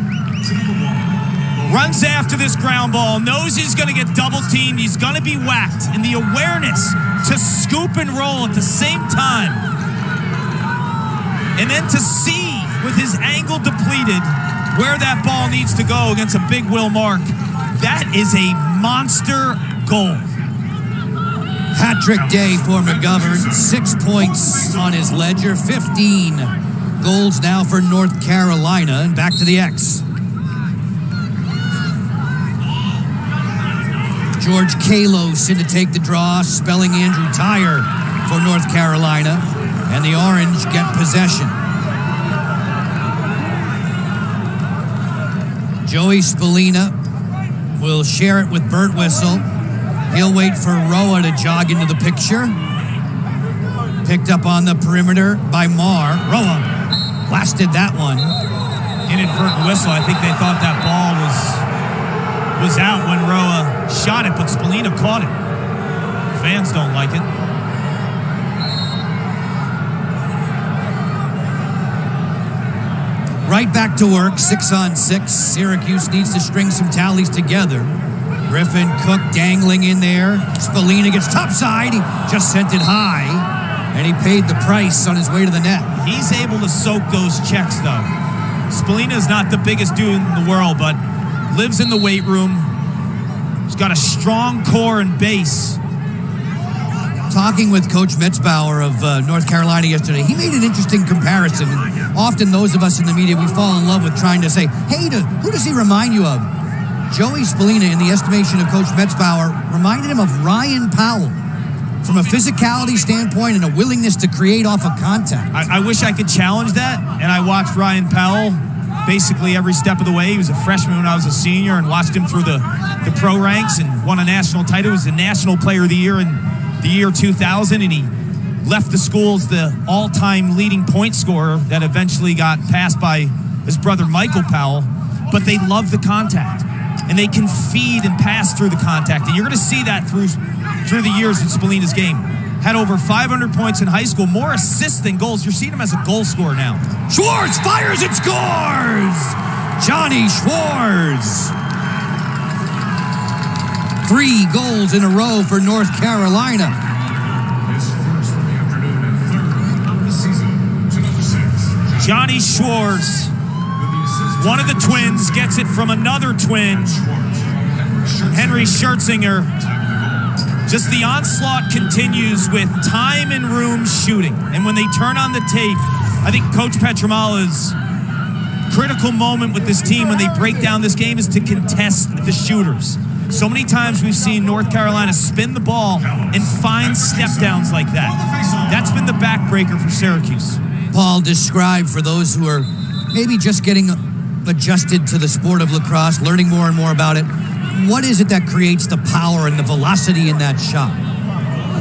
Runs after this ground ball, knows he's going to get double teamed, he's going to be whacked, and the awareness to scoop and roll at the same time. And then to see, with his angle depleted, where that ball needs to go against a big Will Mark. That is a monster goal. Hat-trick day for McGovern. 6 points on his ledger. 15 goals now for North Carolina. And back to the X. George Kalos in to take the draw, spelling Andrew Tyre for North Carolina. And the Orange get possession. Joey Spallina will share it with Birtwistle. He'll wait for Rhoa to jog into the picture. Picked up on the perimeter by Marr. Rhoa blasted that one. Inadvertent whistle. I think they thought that ball was out when Rhoa shot it, but Spallina caught it. Fans don't like it. Right back to work, 6-on-6. Syracuse needs to string some tallies together. Griffin, Cook dangling in there. Spallina gets topside. He just sent it high, and he paid the price on his way to the net. He's able to soak those checks, though. Spallina is not the biggest dude in the world, but lives in the weight room. He's got a strong core and base. Talking with Coach Metzbauer of North Carolina yesterday, he made an interesting comparison. And often those of us in the media, we fall in love with trying to say, hey, who does he remind you of? Joey Spallina, in the estimation of Coach Metzbauer, reminded him of Ryan Powell from a physicality standpoint and a willingness to create off of contact. I wish I could challenge that, and I watched Ryan Powell basically every step of the way. He was a freshman when I was a senior and watched him through the pro ranks and won a national title. He was the National Player of the Year in the year 2000, and he left the school as the all-time leading point scorer that eventually got passed by his brother Michael Powell. But they love the contact, and they can feed and pass through the contact, and you're going to see that through the years in Spallina's game. Had over 500 points in high school, more assists than goals. You're seeing him as a goal scorer now. Schwarz fires and scores! Johnny Schwarz. 3 goals in a row for North Carolina. His first for the afternoon and third of the season to number 6. Johnny Schwarz, one of the twins, gets it from another twin, Henry Schertzinger. Just the onslaught continues with time and room shooting. And when they turn on the tape, I think Coach Petramala's critical moment with this team when they break down this game is to contest the shooters. So many times we've seen North Carolina spin the ball and find step downs like that. That's been the backbreaker for Syracuse. Paul, describe for those who are maybe just getting adjusted to the sport of lacrosse, learning more and more about it. What is it that creates the power and the velocity in that shot?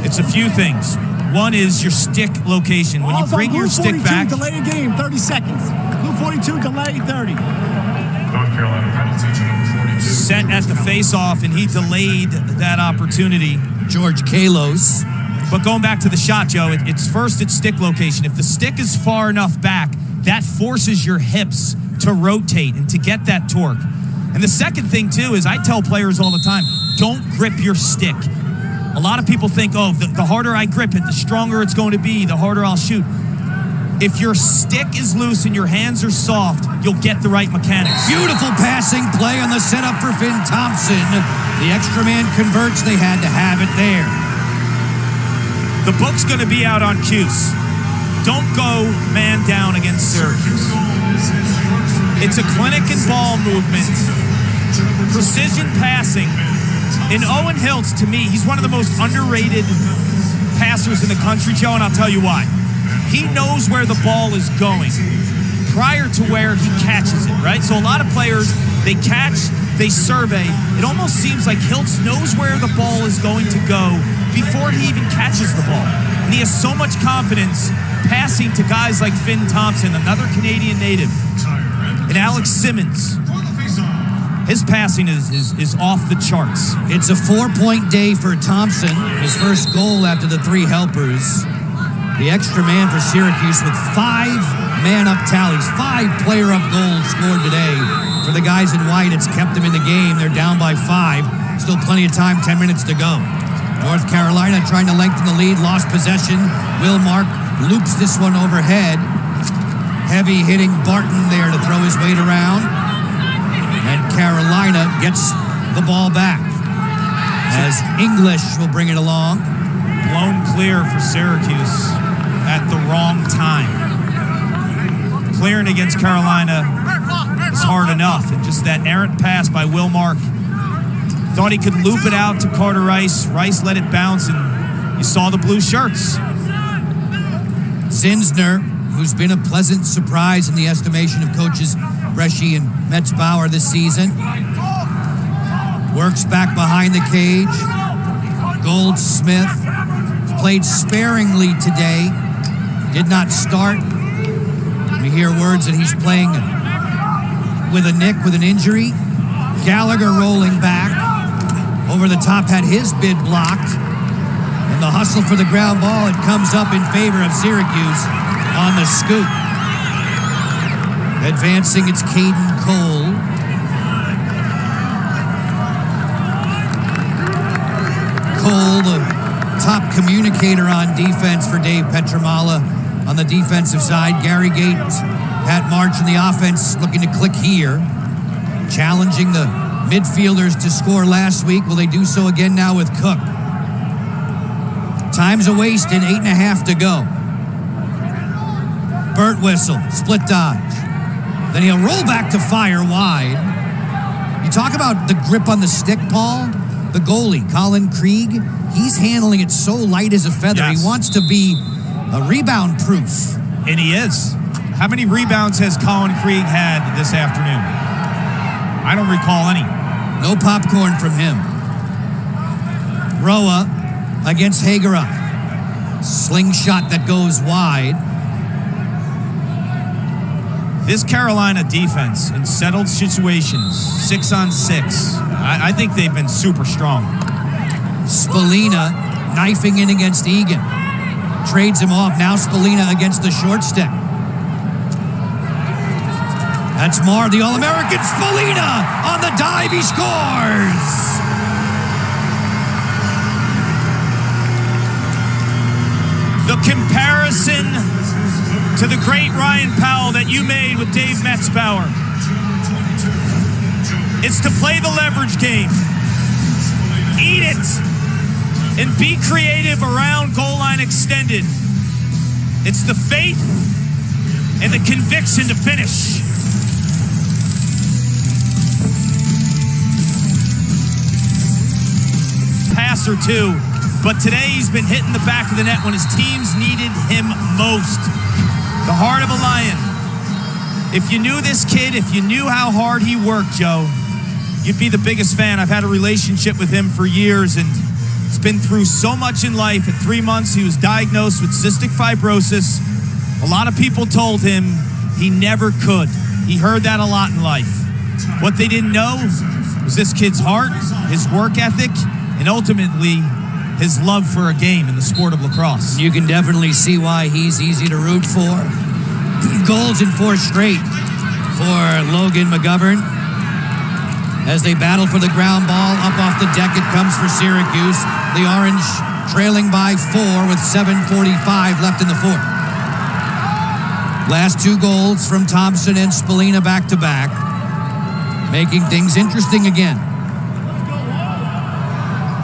It's a few things. One is your stick location. When you bring your stick back. Delay a game, 30 seconds. Blue 42, delay 30. North Carolina penalty to number 42. Set at the face-off, and he delayed that opportunity. George Kalos. But going back to the shot, Joe, it's stick location. If the stick is far enough back, that forces your hips to rotate and to get that torque. And the second thing, too, is I tell players all the time, don't grip your stick. A lot of people think, the harder I grip it, the stronger it's going to be, the harder I'll shoot. If your stick is loose and your hands are soft, you'll get the right mechanics. Beautiful passing play on the setup for Finn Thomson. The extra man converts. They had to have it there. The book's going to be out on Cuse. Don't go man down against Syracuse. It's a clinic and ball movement. Precision passing. And Owen Hiltz, to me, he's one of the most underrated passers in the country, Joe, and I'll tell you why. He knows where the ball is going prior to where he catches it, right? So a lot of players, they catch, they survey. It almost seems like Hiltz knows where the ball is going to go before he even catches the ball. And he has so much confidence passing to guys like Finn Thomson, another Canadian native, and Alex Simmons. His passing is off the charts. It's a 4-point day for Thomson. His first goal after the 3 helpers. The extra man for Syracuse with 5 man-up tallies, 5 player-up goals scored today. For the guys in white, it's kept them in the game. They're down by 5. Still plenty of time, 10 minutes to go. North Carolina trying to lengthen the lead, lost possession. Will Mark loops this one overhead. Heavy hitting Barton there to throw his weight around. And Carolina gets the ball back as English will bring it along. Blown clear for Syracuse at the wrong time. Clearing against Carolina is hard enough. And just that errant pass by Will Mark Thought he could loop it out to Carter Rice. Rice let it bounce, and you saw the blue shirts. Zinsner, who's been a pleasant surprise in the estimation of coaches Bresci and Metzbauer this season, works back behind the cage. Goldsmith played sparingly today. Did not start. We hear words that he's playing with a nick, with an injury. Gallagher rolling back. Over the top, had his bid blocked. And the hustle for the ground ball, it comes up in favor of Syracuse on the scoop. Advancing, it's Caden Cole. Cole, the top communicator on defense for Dave Petramala on the defensive side. Gary Gates, Pat March in the offense looking to click here. Challenging the midfielders to score last week. Will they do so again now with Cook? Time's a waste and 8.5 to go. Birtwistle, split dodge. Then he'll roll back to fire wide. You talk about the grip on the stick, Paul. The goalie, Colin Krieg, he's handling it so light as a feather. Yes. He wants to be a rebound proof. And he is. How many rebounds has Colin Krieg had this afternoon? I don't recall any. No popcorn from him. Rhoa against Hagera. Slingshot that goes wide. This Carolina defense in settled situations, 6-on-6, I think they've been super strong. Spallina knifing in against Egan. Trades him off. Now Spallina against the short stick. That's Marr, the All-American. Spallina on the dive. He scores. The comparison to the great Ryan Powell that you made with Dave Metzbauer. It's to play the leverage game. Eat it. And be creative around goal line extended. It's the faith and the conviction to finish. Pass or two, but today he's been hitting the back of the net when his teams needed him most. The heart of a Lion. If you knew this kid, if you knew how hard he worked, Joe, you'd be the biggest fan. I've had a relationship with him for years, and he's been through so much in life. At 3 months, he was diagnosed with cystic fibrosis. A lot of people told him he never could. He heard that a lot in life. What they didn't know was this kid's heart, his work ethic, and ultimately his love for a game in the sport of lacrosse. You can definitely see why he's easy to root for. Goals in 4 straight for Logan McGovern. As they battle for the ground ball, up off the deck it comes for Syracuse. The Orange trailing by 4 with 7:45 left in the fourth. Last 2 goals from Thomson and Spallina back-to-back, making things interesting again.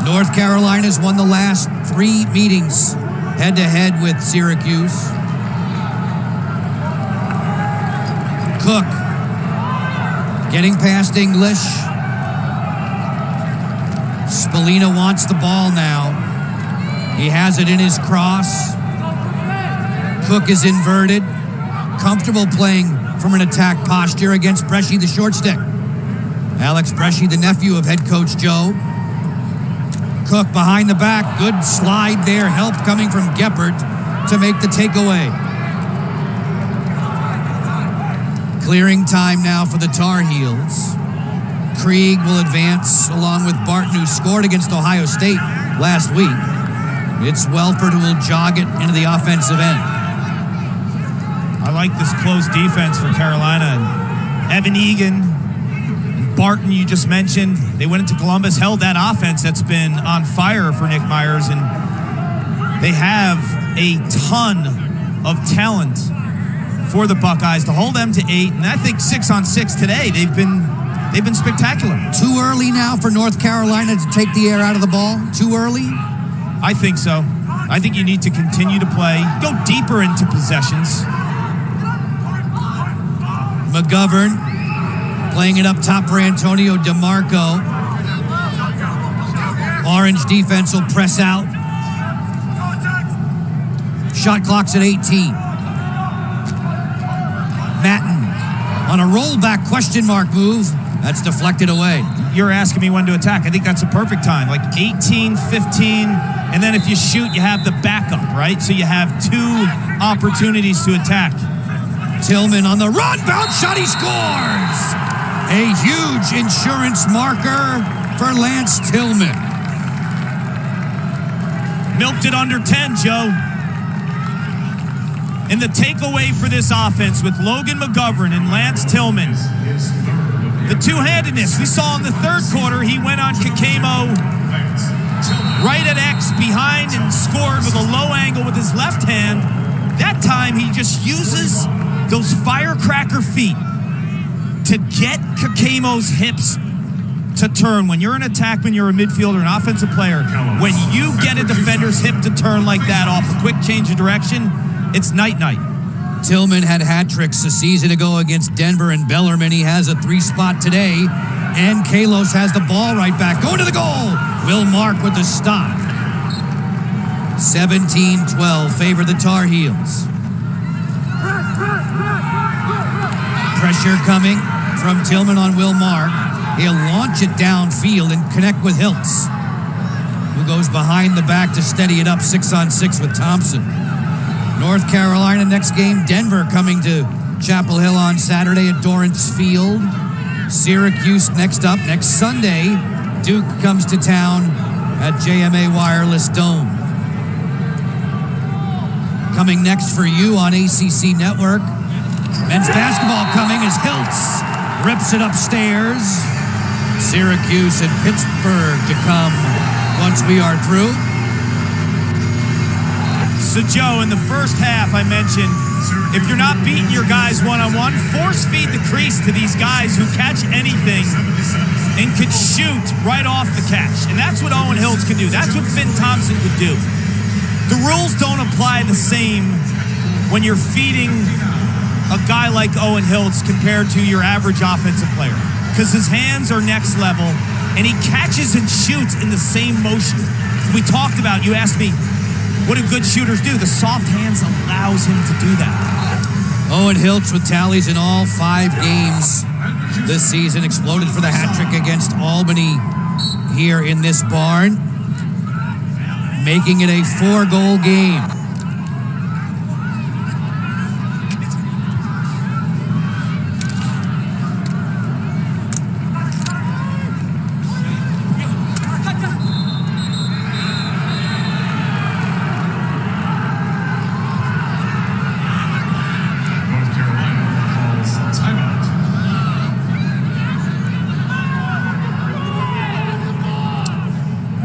North Carolina's won the last 3 meetings head-to-head with Syracuse. Cook getting past English. Spallina wants the ball now. He has it in his cross. Cook is inverted. Comfortable playing from an attack posture against Bresci, the short stick. Alex Bresci, the nephew of head coach Joe. Cook behind the back. Good slide there. Help coming from Geppert to make the takeaway. Clearing time now for the Tar Heels. Krieg will advance along with Barton, who scored against Ohio State last week. It's Wellford who will jog it into the offensive end. I like this close defense for Carolina. And Evan Egan and Barton, you just mentioned, they went into Columbus, held that offense that's been on fire for Nick Myers, and they have a ton of talent for the Buckeyes to hold them to 8, and I think 6-on-6 today, they've been spectacular. Too early now for North Carolina to take the air out of the ball? Too early? I think so. I think you need to continue to play, go deeper into possessions. McGovern playing it up top for Antonio DeMarco. Orange defense will press out. Shot clock's at 18. Matan on a rollback question mark move. That's deflected away. You're asking me when to attack. I think that's a perfect time. Like 18, 15, and then if you shoot, you have the backup, right? So you have 2 opportunities to attack. Tillman on the run. Bounce shot. He scores. A huge insurance marker for Lance Tillman. Milked it under 10, Joe. And the takeaway for this offense with Logan McGovern and Lance Tillman, the two-handedness we saw in the third quarter. He went on Kakemo right at X behind and scored with a low angle with his left hand. That time he just uses those firecracker feet to get Kakemo's hips to turn. When you're an attackman, you're a midfielder, an offensive player. When you get a defender's hip to turn like that off a quick change of direction, it's night-night. Tillman had hat tricks a season ago against Denver and Bellarmine. He has a 3-spot today. And Kalos has the ball right back. Going to the goal. Will Mark with the stop. 17-12 favor the Tar Heels. Pressure coming from Tillman on Will Mark. He'll launch it downfield and connect with Hiltz, who goes behind the back to steady it up 6-on-6 with Thomson. North Carolina next game. Denver coming to Chapel Hill on Saturday at Dorrance Field. Syracuse next up next Sunday. Duke comes to town at JMA Wireless Dome. Coming next for you on ACC Network. Men's basketball coming as Hiltz rips it upstairs. Syracuse and Pittsburgh to come once we are through. So, Joe, in the first half, I mentioned, if you're not beating your guys one-on-one, force feed the crease to these guys who catch anything and could shoot right off the catch. And that's what Owen Hiltz can do. That's what Finn Thomson could do. The rules don't apply the same when you're feeding a guy like Owen Hiltz compared to your average offensive player, because his hands are next level, and he catches and shoots in the same motion. We talked about, you asked me, what do good shooters do? The soft hands allows him to do that. Owen Hiltz with tallies in all 5 games this season. Exploded for the hat trick against Albany here in this barn, making it a 4-goal game.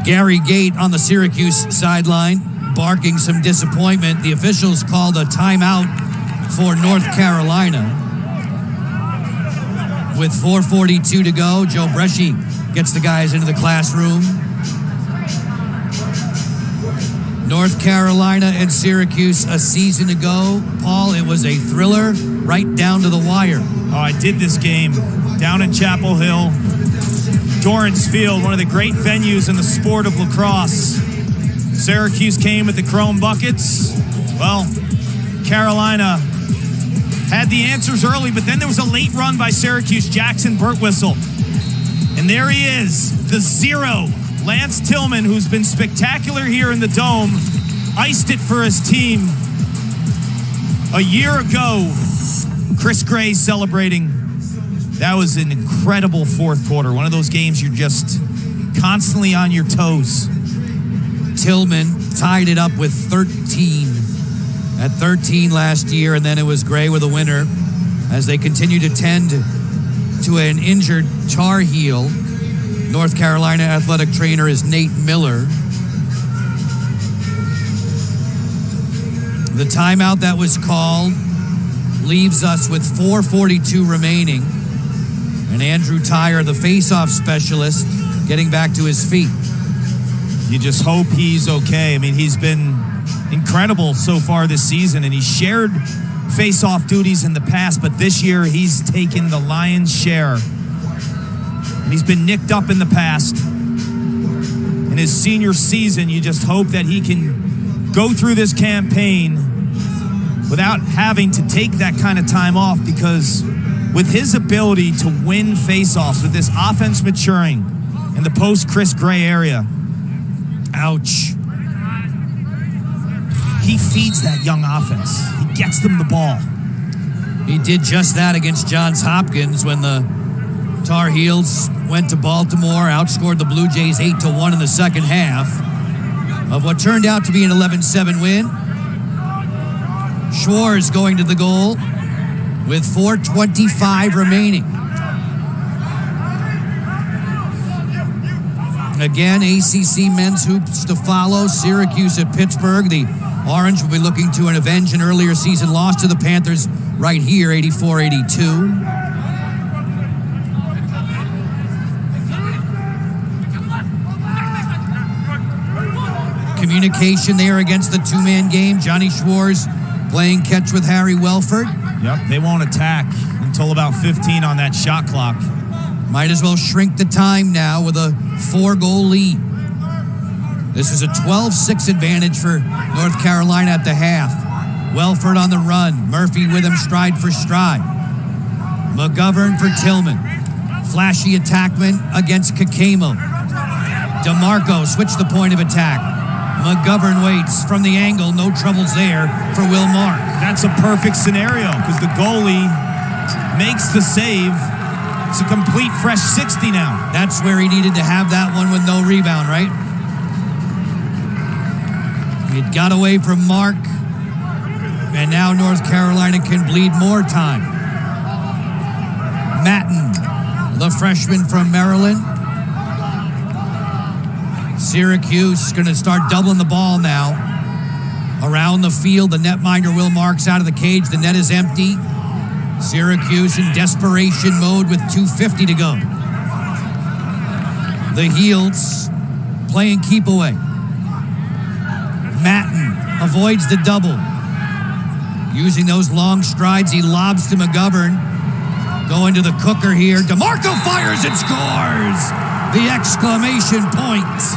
Gary Gate on the Syracuse sideline, barking some disappointment. The officials called a timeout for North Carolina. With 4:42 to go, Joe Bresci gets the guys into the classroom. North Carolina and Syracuse a season ago. Paul, it was a thriller right down to the wire. Oh, I did this game down in Chapel Hill. Dorrance Field, one of the great venues in the sport of lacrosse. Syracuse came with the chrome buckets. Well, Carolina had the answers early, but then there was a late run by Syracuse, Jackson Birtwistle. And there he is, the 0, Lance Tillman, who's been spectacular here in the Dome, iced it for his team. A year ago, Chris Gray celebrating. That was an incredible fourth quarter. One of those games you're just constantly on your toes. Tillman tied it up with 13 at 13 last year, and then it was Gray with a winner as they continue to tend to an injured Tar Heel. North Carolina athletic trainer is Nate Miller. The timeout that was called leaves us with 4:42 remaining. And Andrew Tyre, the face-off specialist, getting back to his feet. You just hope he's okay. I mean, he's been incredible so far this season, and he's shared face-off duties in the past, but this year he's taken the lion's share. And he's been nicked up in the past. in his senior season. You just hope that he can go through this campaign without having to take that kind of time off, because with his ability to win faceoffs, with this offense maturing in the post-Chris Gray area, ouch. He feeds that young offense. He gets them the ball. He did just that against Johns Hopkins when the Tar Heels went to Baltimore, outscored the Blue Jays 8-1 in the second half of what turned out to be an 11-7 win. Schwarz going to the goal with 4:25 remaining. Again, ACC men's hoops to follow. Syracuse at Pittsburgh. The Orange will be looking to avenge an earlier season loss to the Panthers right here, 84-82. Communication there against the two-man game. Johnny Schwarz playing catch with Harry Wellford. Yep, they won't attack until about 15 on that shot clock. Might as well shrink the time now with a 4-goal lead. This is a 12-6 advantage for North Carolina at the half. Wellford on the run. Murphy with him stride for stride. McGovern for Tillman. Flashy attackman against Kakemo. DeMarco switched the point of attack. McGovern waits from the angle. No troubles there for Will Mark. That's a perfect scenario because the goalie makes the save. It's a complete fresh 60 now. That's where he needed to have that one with no rebound, right? It got away from Mark, and now North Carolina can bleed more time. Matan, the freshman from Maryland. Syracuse going to start doubling the ball now. Around the field, the netminder Will Marks out of the cage. The net is empty. Syracuse in desperation mode with 2:50 to go. The Hiltz playing keep away. Matan avoids the double. Using those long strides, he lobs to McGovern. Going to the cooker here. DeMarco fires and scores! The exclamation point.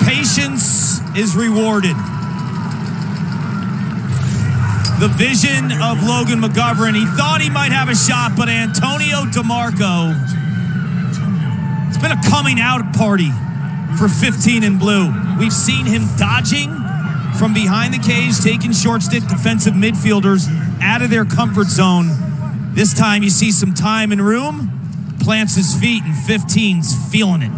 Patience is rewarded. The vision of Logan McGovern. He thought he might have a shot, but Antonio DeMarco, it's been a coming out party for 15 in blue. We've seen him dodging from behind the cage, taking short stick defensive midfielders out of their comfort zone. This time you see some time and room, plants his feet, and 15's feeling it.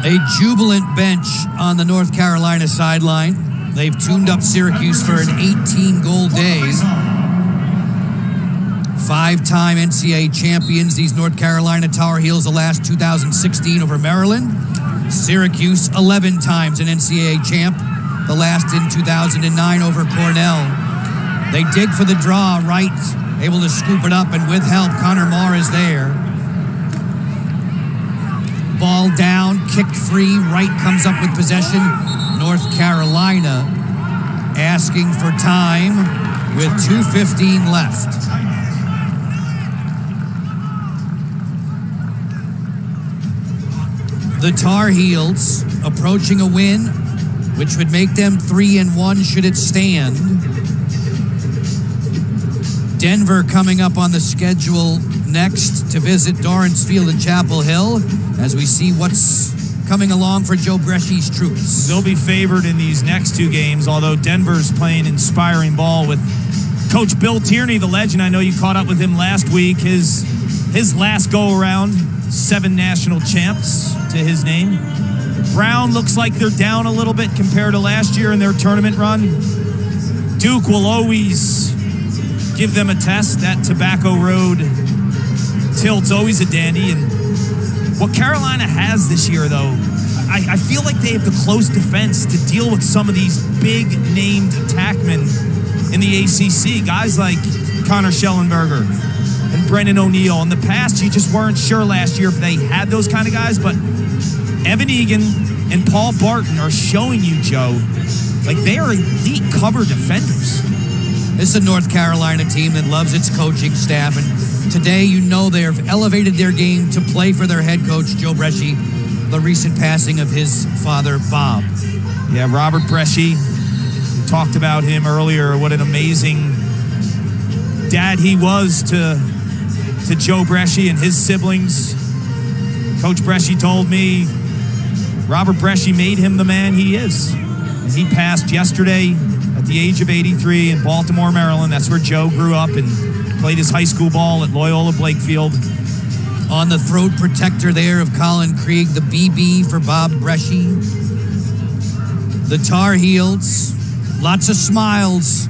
A jubilant bench on the North Carolina sideline. They've tuned up Syracuse for an 18-goal day. 5-time NCAA champions, these North Carolina Tar Heels, the last 2016 over Maryland. Syracuse, 11 times an NCAA champ, the last in 2009 over Cornell. They dig for the draw. Wright able to scoop it up, and with help, Connor Marr is there. Ball down, kicked free. Wright comes up with possession. North Carolina asking for time with 2:15 left. The Tar Heels approaching a win, which would make them 3-1 should it stand. Denver coming up on the schedule next to visit Dorrance Field and Chapel Hill as we see what's coming along for Joe Bresci's troops. They'll be favored in these next two games, although Denver's playing inspiring ball with Coach Bill Tierney, the legend. I know you caught up with him last week. His last go-around, 7 national champs to his name. Brown looks like they're down a little bit compared to last year in their tournament run. Duke will always give them a test. That Tobacco Road tilt's always a dandy. And what Carolina has this year, though, I feel like they have the close defense to deal with some of these big-named attackmen in the ACC. Guys like Connor Schellenberger and Brendan O'Neill. In the past, you just weren't sure last year if they had those kind of guys, but Evan Egan and Paul Barton are showing you, Joe, like they are elite cover defenders. This is a North Carolina team that loves its coaching staff, and today you know they have elevated their game to play for their head coach, Joe Bresci, the recent passing of his father, Bob. Yeah, Robert Bresci, talked about him earlier, what an amazing dad he was to Joe Bresci and his siblings. Coach Bresci told me Robert Bresci made him the man he is. And he passed yesterday at the age of 83 in Baltimore, Maryland. That's where Joe grew up and played his high school ball at Loyola Blakefield. On the throat protector there of Colin Krieg, the BB for Bob Bresci. The Tar Heels, lots of smiles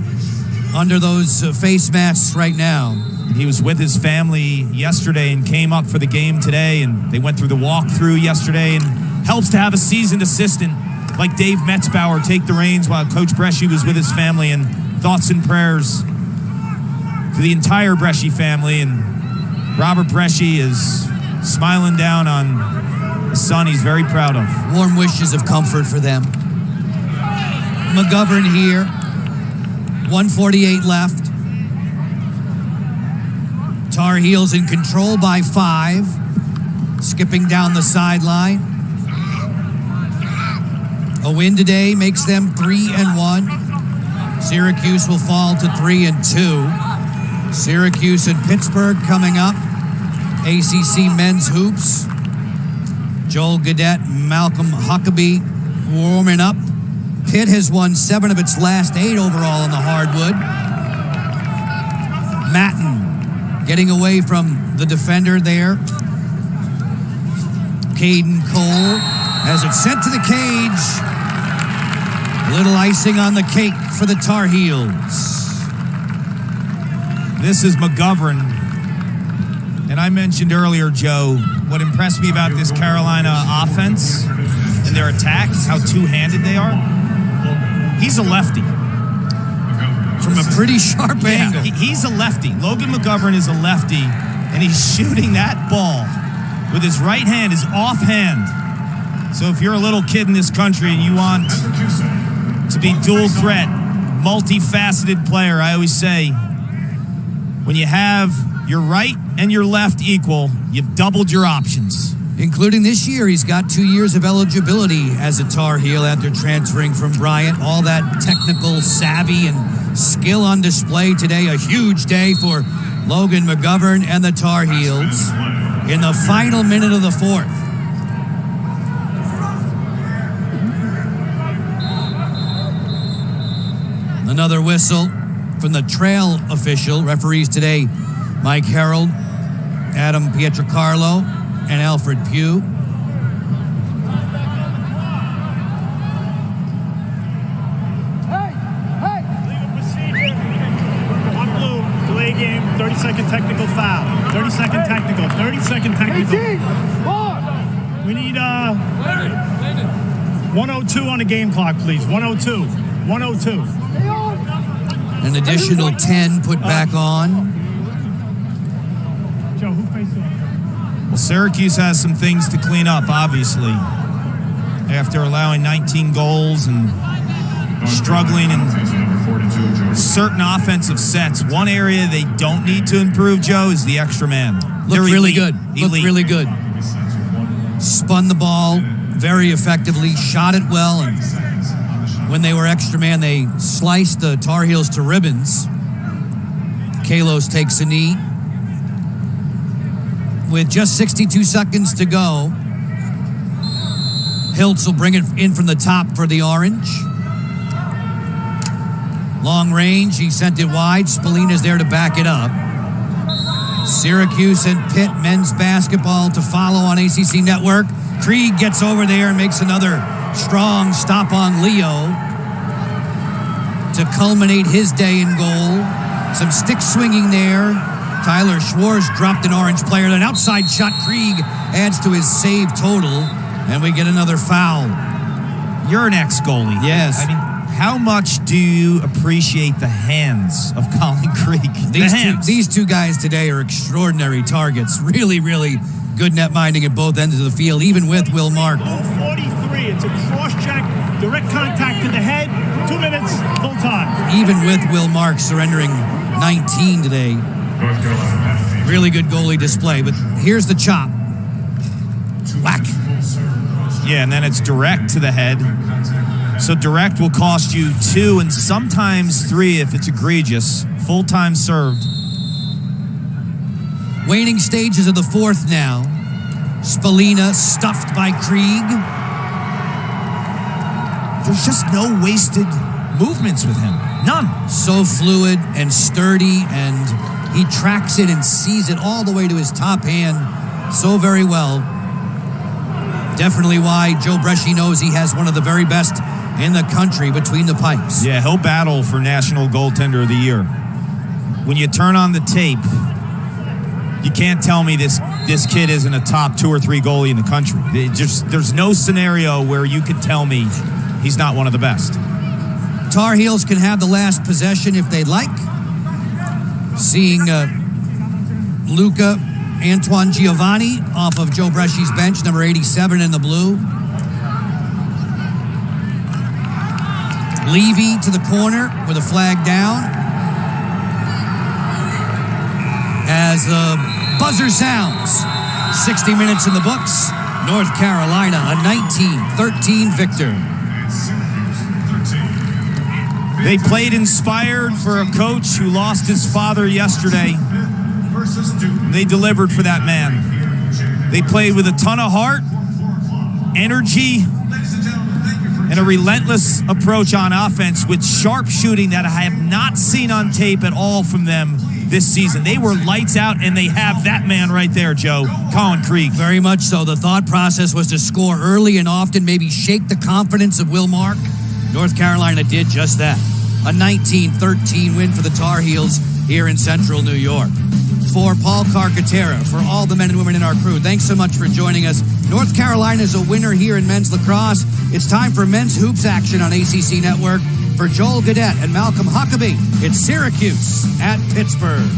under those face masks right now. He was with his family yesterday and came up for the game today, and they went through the walkthrough yesterday, and helps to have a seasoned assistant like Dave Metzbauer take the reins while Coach Bresci was with his family, and thoughts and prayers to the entire Bresci family. And Robert Bresci is smiling down on the son he's very proud of. Warm wishes of comfort for them. McGovern here, 1:48 left. Tar Heels in control by 5, skipping down the sideline. A win today makes them 3-1. Syracuse will fall to 3-2. Syracuse and Pittsburgh coming up. ACC men's hoops. Joel Gadet, Malcolm Huckabee warming up. Pitt has won 7 of its last 8 overall in the hardwood. Matan getting away from the defender there. Caden Cole has it sent to the cage. Little icing on the cake for the Tar Heels. This is McGovern. And I mentioned earlier, Joe, what impressed me about this Carolina offense and their attack, how two-handed they are. He's a lefty. From a pretty sharp angle. He's a lefty. Logan McGovern is a lefty, and he's shooting that ball with his right hand, his offhand. So if you're a little kid in this country and you want to be dual threat, multifaceted player, I always say, when you have your right and your left equal, you've doubled your options. Including this year, he's got 2 years of eligibility as a Tar Heel after transferring from Bryant. All that technical savvy and skill on display today. A huge day for Logan McGovern and the Tar Heels in the final minute of the 4th. Another whistle from the trail official. Referees today, Mike Harold, Adam Pietrocarlo, and Alfred Pugh. Legal procedure. On blue, delay game, 30-second technical foul. 30-second technical, 30-second technical. We need 102 on the game clock, please. 102. 102. An additional 10 put back on. Joe, who faced it? Well, Syracuse has some things to clean up, obviously, after allowing 19 goals and struggling in certain offensive sets. One area they don't need to improve, Joe, is the extra man. Looked really good. Looked really good. Spun the ball very effectively, shot it well, and when they were extra man, they sliced the Tar Heels to ribbons. Kalos takes a knee. With just 62 seconds to go, Hiltz will bring it in from the top for the orange. Long range, he sent it wide. Spallina's there to back it up. Syracuse and Pitt men's basketball to follow on ACC Network. Krieg gets over there and makes another strong stop on Leo to culminate his day in goal. Some stick swinging there. Tyler Schwarz dropped an orange player. An outside shot, Krieg adds to his save total, and we get another foul. You're an ex-goalie. Yes. I mean, how much do you appreciate the hands of Colin Krieg? These two guys today are extraordinary targets. Really, really good net minding at both ends of the field, even with Will Mark. 0:43 3. It's a cross-check, direct contact to the head. 2 minutes, full time. Even with Will Marks surrendering 19 today. Really good goalie display. But here's the chop. Whack. Yeah, and then it's direct to the head. So direct will cost you 2 and sometimes 3 if it's egregious. Full time served. Waning stages of the fourth now. Spallina stuffed by Krieg. There's just no wasted movements with him. None. So fluid and sturdy, and he tracks it and sees it all the way to his top hand so very well. Definitely why Joe Bresci knows he has one of the very best in the country between the pipes. Yeah, he'll battle for National Goaltender of the Year. When you turn on the tape, you can't tell me this kid isn't a top 2 or 3 goalie in the country. There's no scenario where you could tell me he's not one of the best. Tar Heels can have the last possession if they'd like. Seeing Luca Antoine Giovanni off of Joe Bresci's bench, number 87 in the blue. Levy to the corner with a flag down. As the buzzer sounds, 60 minutes in the books. North Carolina, a 19-13 victor. They played inspired for a coach who lost his father yesterday. They delivered for that man. They played with a ton of heart, energy, and a relentless approach on offense with sharp shooting that I have not seen on tape at all from them this season. They were lights out, and they have that man right there, Joe, Colin Krieg. Very much so. The thought process was to score early and often, maybe shake the confidence of Will Mark. North Carolina did just that. A 19-13 win for the Tar Heels here in central New York. For Paul Carcaterra, for all the men and women in our crew, thanks so much for joining us. North Carolina is a winner here in men's lacrosse. It's time for men's hoops action on ACC Network. For Joel Gadet and Malcolm Huckabee, it's Syracuse at Pittsburgh.